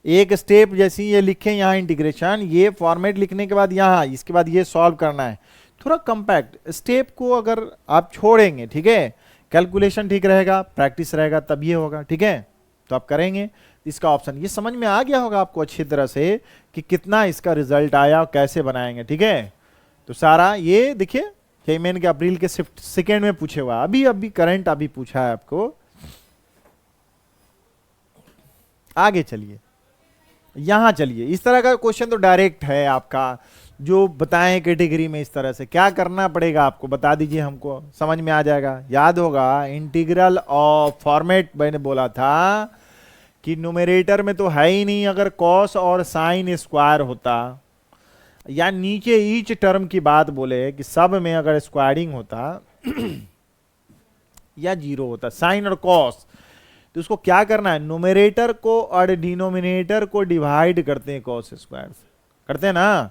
एक स्टेप जैसे ये लिखे यहाँ इंटीग्रेशन, ये फॉर्मेट लिखने के बाद यहाँ, इसके बाद ये सॉल्व करना है, थोड़ा कंपैक्ट स्टेप को अगर आप छोड़ेंगे, ठीक है, कैलकुलेशन ठीक रहेगा, प्रैक्टिस रहेगा तब ये होगा। ठीक है, तो आप करेंगे इसका ऑप्शन, ये समझ में आ गया होगा आपको अच्छी तरह से कि कितना इसका रिजल्ट आया और कैसे बनाएंगे। ठीक है, तो सारा ये देखिए मैंने के अप्रैल के शिफ्ट सेकेंड में पूछे हुआ, अभी अभी करंट अभी पूछा है आपको। आगे चलिए, यहां चलिए, इस तरह का क्वेश्चन तो डायरेक्ट है आपका, जो बताएं कैटेगरी में, इस तरह से क्या करना पड़ेगा आपको बता दीजिए, हमको समझ में आ जाएगा। याद होगा इंटीग्रल ऑफ फॉर्मेट मैंने बोला था कि न्यूमरेटर में तो है ही नहीं, अगर कॉस और साइन स्क्वायर होता या नीचे ईच टर्म की बात बोले कि सब में अगर स्क्वायरिंग होता या जीरो होता साइन और कॉस, तो उसको क्या करना है, न्यूमरेटर को और डिनोमिनेटर को डिवाइड करते हैं कॉस स्क्वायर से, करते हैं ना,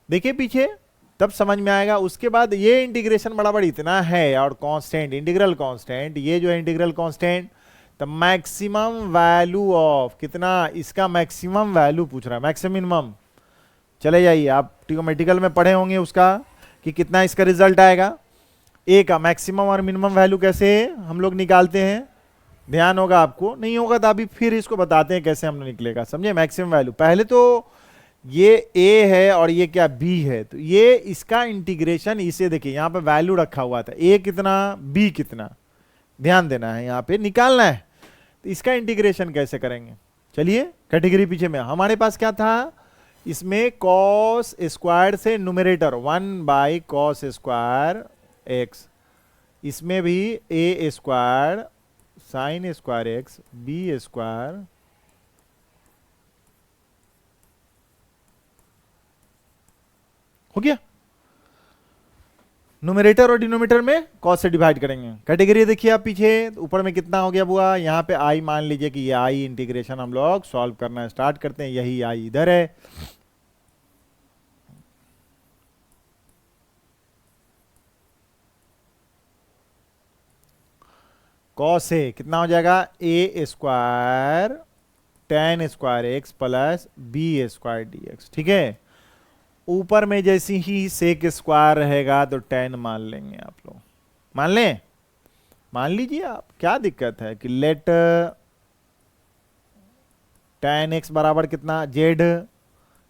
देखिए पीछे तब समझ में आएगा। उसके बाद ये इंटीग्रेशन बराबर इतना है और कांस्टेंट, इंटीग्रल कांस्टेंट, ये जो है integral constant, the maximum value of कितना, इसका मैक्सिमम वैल्यू पूछ रहा है, मैक्सिमम, चले जाइए आप ट्रिग्नोमेट्रिकल में पढ़े होंगे उसका कि कितना इसका रिजल्ट आएगा। ए का मैक्सिमम और मिनिमम वैल्यू कैसे हम लोग निकालते हैं, ध्यान होगा आपको, नहीं होगा तो अभी फिर इसको बताते हैं कैसे हम निकलेगा, समझे। मैक्सिमम वैल्यू पहले तो ये ए है और ये क्या बी है, तो ये इसका इंटीग्रेशन, इसे देखिए यहाँ पे वैल्यू रखा हुआ था, ए कितना बी कितना, ध्यान देना है यहाँ पे निकालना है। तो इसका इंटीग्रेशन कैसे करेंगे, चलिए कैटेगरी पीछे में हमारे पास क्या था, इसमें कॉस स्क्वायर से न्यूमरेटर 1/cos स्क्वायर x, इसमें भी a square sine square x b square हो गया, न्यूमरेटर और डिनोमिनेटर में कॉस से डिवाइड करेंगे। कैटेगरी देखिए आप पीछे ऊपर में कितना हो गया बुआ, यहाँ पे आई मान लीजिए कि ये आई इंटीग्रेशन हम लोग सॉल्व करना स्टार्ट करते हैं, यही आई इधर है, कॉस से कितना हो जाएगा a square tan square x plus B square d x. ठीक है, ऊपर में जैसे ही सेक स्क्वायर रहेगा तो tan मान लेंगे आप लोग, मान लें, मान लीजिए आप, क्या दिक्कत है कि लेट tan x बराबर कितना z,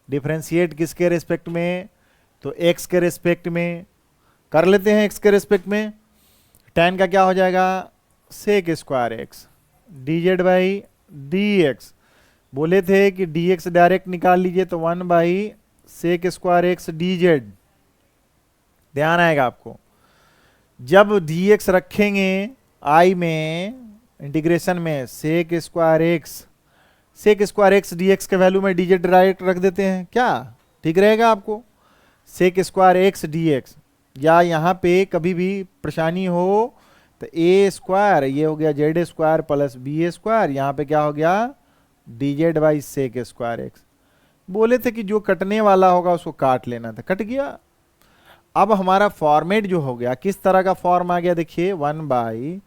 डिफरेंशिएट किसके रेस्पेक्ट में, तो x के रेस्पेक्ट में कर लेते हैं, x के रेस्पेक्ट में tan का क्या हो जाएगा sec square x dz by d x, बोले थे कि dx डायरेक्ट निकाल लीजिए तो 1/सेक स्क्वायर एक्स dz, ध्यान आएगा आपको, जब dx रखेंगे i में इंटीग्रेशन में sec square x d x के वैल्यू में डीजे डायरेक्ट रख देते हैं क्या, ठीक रहेगा आपको। Sec square x d x, या यहाँ पे कभी भी परेशानी हो तो ए स्क्वायर ये हो गया Z square plus B square, यहाँ पे क्या हो गया d z by sec square x. बोले थे कि जो कटने वाला होगा उसको काट लेना था, कट गया। अब हमारा फॉर्मेट जो हो गया किस तरह का फॉर्म आ गया, देखिए 1 by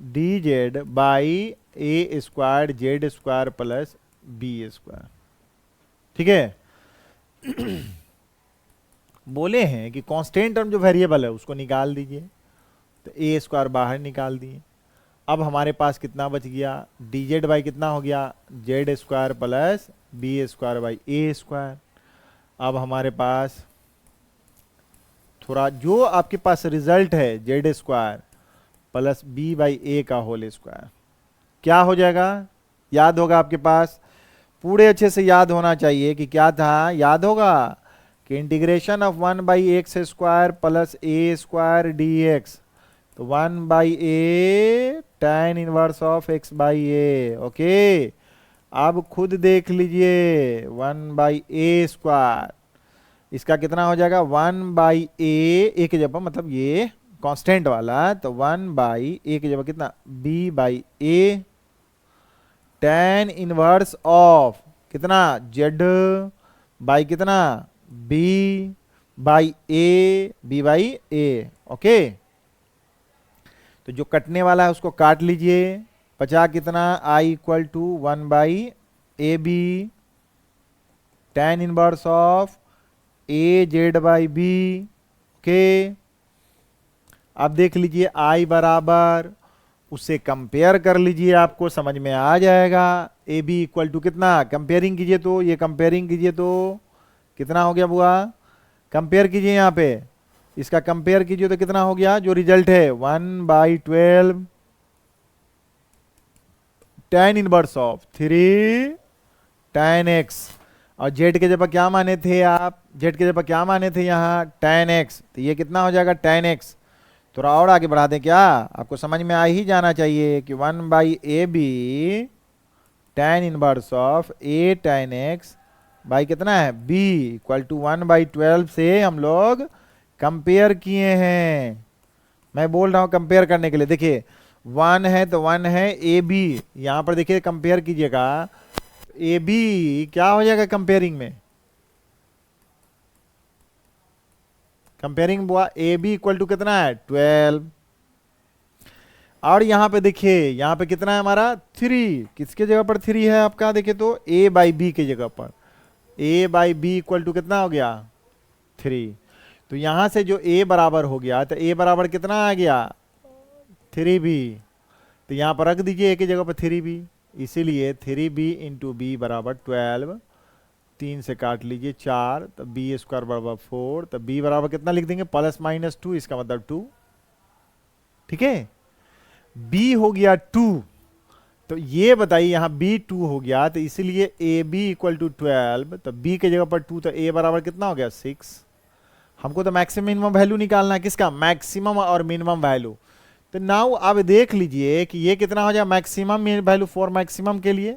d z by A square z square plus B square, ठीक है। बोले हैं कि कांस्टेंट टर्म जो वेरिएबल है उसको निकाल दीजिए, तो ए स्क्वायर बाहर निकाल दिए। अब हमारे पास कितना बच गया, डी जेड बाई कितना हो गया Z square plus B square by A square. अब हमारे पास थोड़ा जो आपके पास रिजल्ट है Z square plus B by A का होल स्क्वायर क्या हो जाएगा, याद होगा आपके पास, पूरे अच्छे से याद होना चाहिए कि क्या था, याद होगा कि integration of 1 by x square plus A square d x, तो 1 by A tan inverse of x by A. Okay, अब खुद देख लीजिए 1 बाई ए स्क्वायर, इसका कितना हो जाएगा 1 बाई ए की जगह मतलब ये कांस्टेंट वाला, तो 1 बाई ए की जगह कितना b by A tan inverse of कितना z बाई कितना b by A, b by A. Okay, तो जो कटने वाला है उसको काट लीजिए, बचा कितना i equal to 1 by a b tan inverse of a z by b. Okay, अब देख लीजिए i बराबर, उससे कंपेयर कर लीजिए, आपको समझ में आ जाएगा। ए बी इक्वल टू कितना, कंपेयरिंग कीजिए तो ये कंपेयरिंग कीजिए तो कितना हो गया बुआ, कंपेयर कीजिए यहाँ पे, इसका कंपेयर कीजिए तो कितना हो गया, जो रिजल्ट है 1 by 12 tan inverse of 3 tan x, और z के जगह क्या माने थे आप, z के जगह क्या माने थे यहाँ tan x, तो ये कितना हो जाएगा tan x। थोड़ा और आगे बढ़ा दें क्या, आपको समझ में आ ही जाना चाहिए कि 1 by a b tan inverse of a tan x by कितना है b इक्वल टू 1 बाई 12 से हम लोग कंपेयर किए हैं। मैं बोल रहा हूं कंपेयर करने के लिए, देखिए 1 है तो 1 है ए बी, यहां पर देखिए कंपेयर कीजिएगा, ए बी क्या हो जाएगा कंपेयरिंग में, कंपेयरिंग बुआ ए बी इक्वल टू कितना है 12, और यहां पे देखिए यहां पे कितना है हमारा 3, किसके जगह पर 3 है आपका, देखिए तो ए बाई बी के जगह पर, ए बाई बी इक्वल टू कितना हो गया 3, तो यहां से जो a बराबर हो गया तो a बराबर कितना आ गया 3b, तो यहां पर रख दीजिए a की जगह पर 3b, इसीलिए 3b इंटू बी बराबर 12, 3 से काट लीजिए 4, तो बी स्क्वायर बराबर 4, तो b बराबर कितना लिख देंगे प्लस माइनस 2, इसका मतलब 2, ठीक है। b हो गया 2, तो ये बताइए यहाँ b 2 हो गया, तो इसीलिए ए बी इक्वल टू 12, तो b के जगह पर 2, तो a बराबर कितना हो गया 6। हमको तो मैक्सिमम मिनिमम वैल्यू निकालना है, किसका मैक्सिमम और मिनिमम वैल्यू। तो नाउ अब देख लीजिए कि ये कितना हो जाए मैक्सिमम वैल्यू फॉर मैक्सिमम के लिए,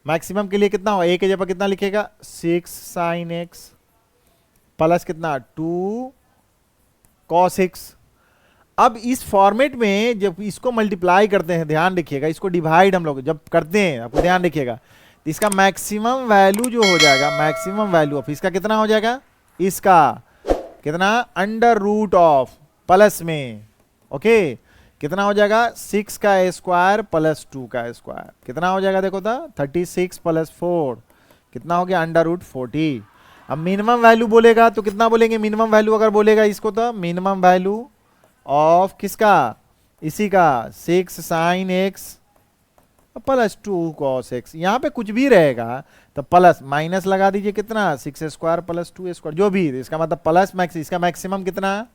मैक्सिमम के लिए कितना हो, a के जगह कितना लिखेगा 6 साइन x प्लस कितना 2 cos x। अब इस फॉर्मेट में जब इसको मल्टीप्लाई करते हैं, ध्यान रखिएगा, इसको डिवाइड हम लोग जब करते हैं आपको ध्यान रखिएगा, तो इसका मैक्सिमम वैल्यू जो हो जाएगा, मैक्सिमम वैल्यू ऑफ इसका कितना हो जाएगा, इसका कितना अंडर रूट ऑफ प्लस में, ओके कितना हो जाएगा 6 का स्क्वायर प्लस 2 का स्क्वायर, कितना हो जाएगा देखो तो 36 प्लस 4 कितना हो गया अंडर रूट 40। अब मिनिमम वैल्यू बोलेगा तो कितना बोलेंगे, मिनिमम वैल्यू अगर बोलेगा इसको तो मिनिमम वैल्यू ऑफ किसका, इसी का 6 sign x plus 2 cos x, यहाँ पे कुछ भी रहेगा तो प्लस माइनस लगा दीजिए, कितना 6 स्क्वायर प्लस 2 स्क्वायर जो भी, इसका मतलब प्लस मैक्स, इसका मैक्सिमम कितना,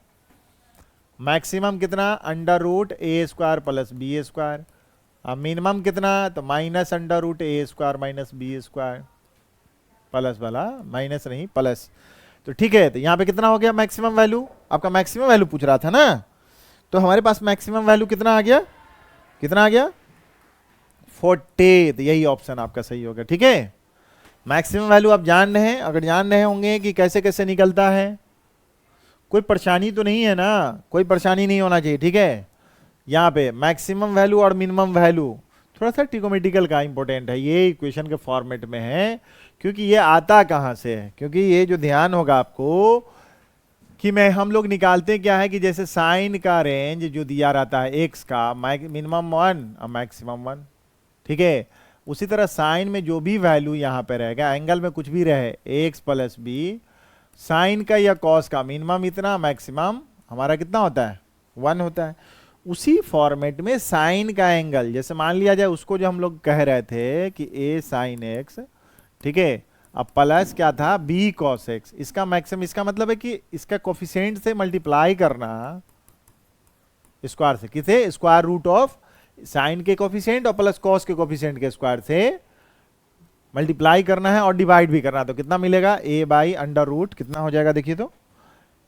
मैक्सिमम कितना under root A square plus B square, अब मिनिमम कितना तो minus under root A square minus B square, plus वाला माइनस नहीं प्लस, तो ठीक है। तो यहाँ पे कितना हो गया मैक्सिमम वैल्यू, आपका मैक्सिमम वैल्यू पूछ रहा था ना, तो हमारे पास मैक्सिमम वैल्यू कितना आ गया, कितना आ गया 40, तो यही ऑप्शन आपका सही होगा। ठीक है, मैक्सिमम वैल्यू आप जान रहे हैं, अगर जान रहे होंगे कि कैसे कैसे निकलता है, कोई परेशानी तो नहीं है ना, कोई परेशानी नहीं होना चाहिए। ठीक है, यहाँ पे मैक्सिमम वैल्यू और मिनिमम वैल्यू थोड़ा सा ट्रिगोमेट्रिकल का इंपॉर्टेंट है, ये इक्वेशन के फॉर्मेट में है, क्योंकि ये आता कहाँ से है, क्योंकि ये जो ध्यान होगा आपको कि मैं हम लोग निकालते क्या है कि जैसे साइन का रेंज जो दिया रहता है एक्स का, मिनिमम 1 और मैक्सिमम 1। ठीक है, उसी तरह साइन में जो भी वैल्यू यहाँ पे रहेगा, एंगल में कुछ भी रहे, एक्स प्लस बी, साइन का या कॉस का मिनिमम इतना, मैक्सिमम हमारा कितना होता है 1 होता है। उसी फॉर्मेट में साइन का एंगल, जैसे मान लिया जाए उसको जो हम लोग कह रहे थे कि ए साइन एक्स, ठीक है, अब प्लस क्या था बी कॉस एक्स, इसका मैक्सिमम, इसका मतलब है कि इसका कोफिशिएंट से मल्टीप्लाई करना स्क्वायर से, किसे, स्क्वायर रूट ऑफ साइन के कोफिशिएंट और प्लस कॉस के कोफिशिएंट के स्क्वायर से मल्टीप्लाई करना है और डिवाइड भी करना है, तो कितना मिलेगा ए बाई अंडर रूट, कितना हो जाएगा देखिए तो,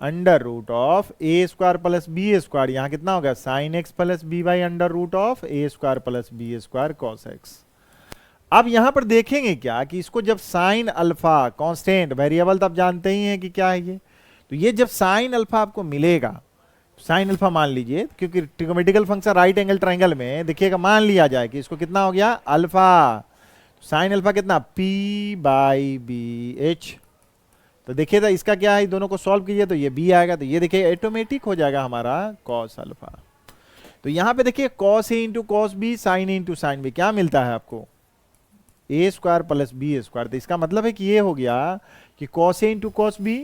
under root of a square plus B square, यहां कितना होगा sine x plus B by under root of a square plus B square cos x. अब यहां पर देखेंगे क्या कि इसको जब साइन अल्फा कांस्टेंट वेरिएबल, तो आप जानते ही हैं कि क्या है ये, तो ये जब साइन अल्फा आपको मिलेगा, साइन अल्फा मान लीजिए, क्योंकि ट्रिगोमेट्रिकल फंक्शन राइट एंगल ट्रायंगल में देखिएगा, मान लिया जाए कि इसको कितना हो गया अल्फा, साइन अल्फा कितना पी बाई बी एच, तो देखिए तो इसका क्या है, दोनों को सॉल्व कीजिए तो ये बी आएगा, तो ये देखिए ऑटोमेटिक हो जाएगा हमारा कॉस अल्फा। तो यहां पे देखिए cos A into cos B, sine A into sine B, क्या मिलता है आपको A square plus B square, तो इसका मतलब है कि ये हो गया कि cos A into cos B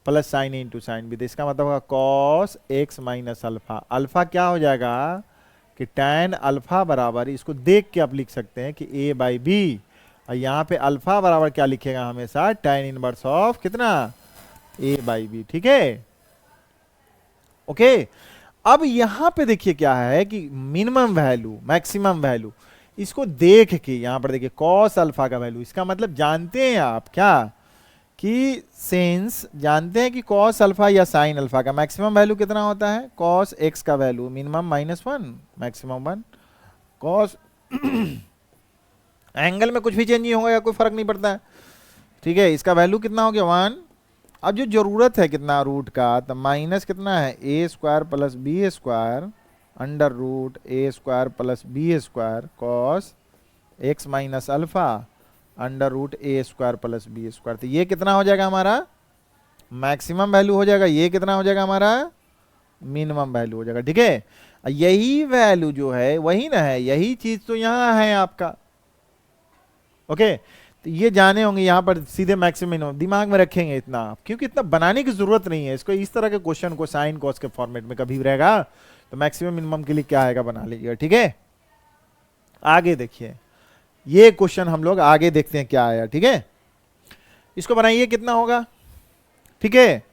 plus sine A into sine B, तो इसका मतलब होगा cos X minus alpha, alpha क्या हो जाएगा कि tan अल्फा बराबर, इसको देख के आप लिख सकते हैं कि ए बाई बी, और यहाँ पे अल्फा बराबर क्या लिखेगा हमेशा tan इनवर्स ऑफ कितना ए बाई बी। ठीक है, ओके। अब यहां पे देखिए क्या है कि मिनिमम वैल्यू मैक्सिमम वैल्यू, इसको देख के यहां पर देखिए कॉस अल्फा का वैल्यू, इसका मतलब जानते हैं आप क्या कि सेंस जानते हैं कि कॉस अल्फा या साइन अल्फा का मैक्सिमम वैल्यू कितना होता है, कॉस एक्स का value minimum -1 maximum 1, cos angle में कुछ भी चेंज नहीं होगा या कोई फर्क नहीं पड़ता है। ठीक है, इसका वैल्यू कितना हो गया 1, अब जो जरूरत है कितना रूट का, तो माइनस कितना है A square plus B square under root A square plus B square cos X minus alpha under root A square plus B square, तो ये कितना हो जाएगा हमारा मैक्सिमम वैल्यू हो जाएगा, ये कितना हो जाएगा हमारा मिनिमम वैल्यू हो जाएगा। ठीक है, यही वैल्यू जो है वही ना है, यही चीज तो यहां है आपका। ओके, तो ये जाने होंगे यहाँ पर सीधे मैक्सिमम दिमाग में रखेंगे इतना, क्योंकि इतना बनाने की जरूरत नहीं है इसको, इस तरह के क्वेश्चन को साइन कॉस के फॉर्मेट में कभी भी रहेगा तो मैक्सिमम मिनिमम के लिए क्या आएगा बना लीजिएगा। ठीक है, आगे देखिए ये क्वेश्चन हम लोग आगे देखते हैं क्या आया। ठीक है, इसको बनाइए कितना होगा। ठीक है,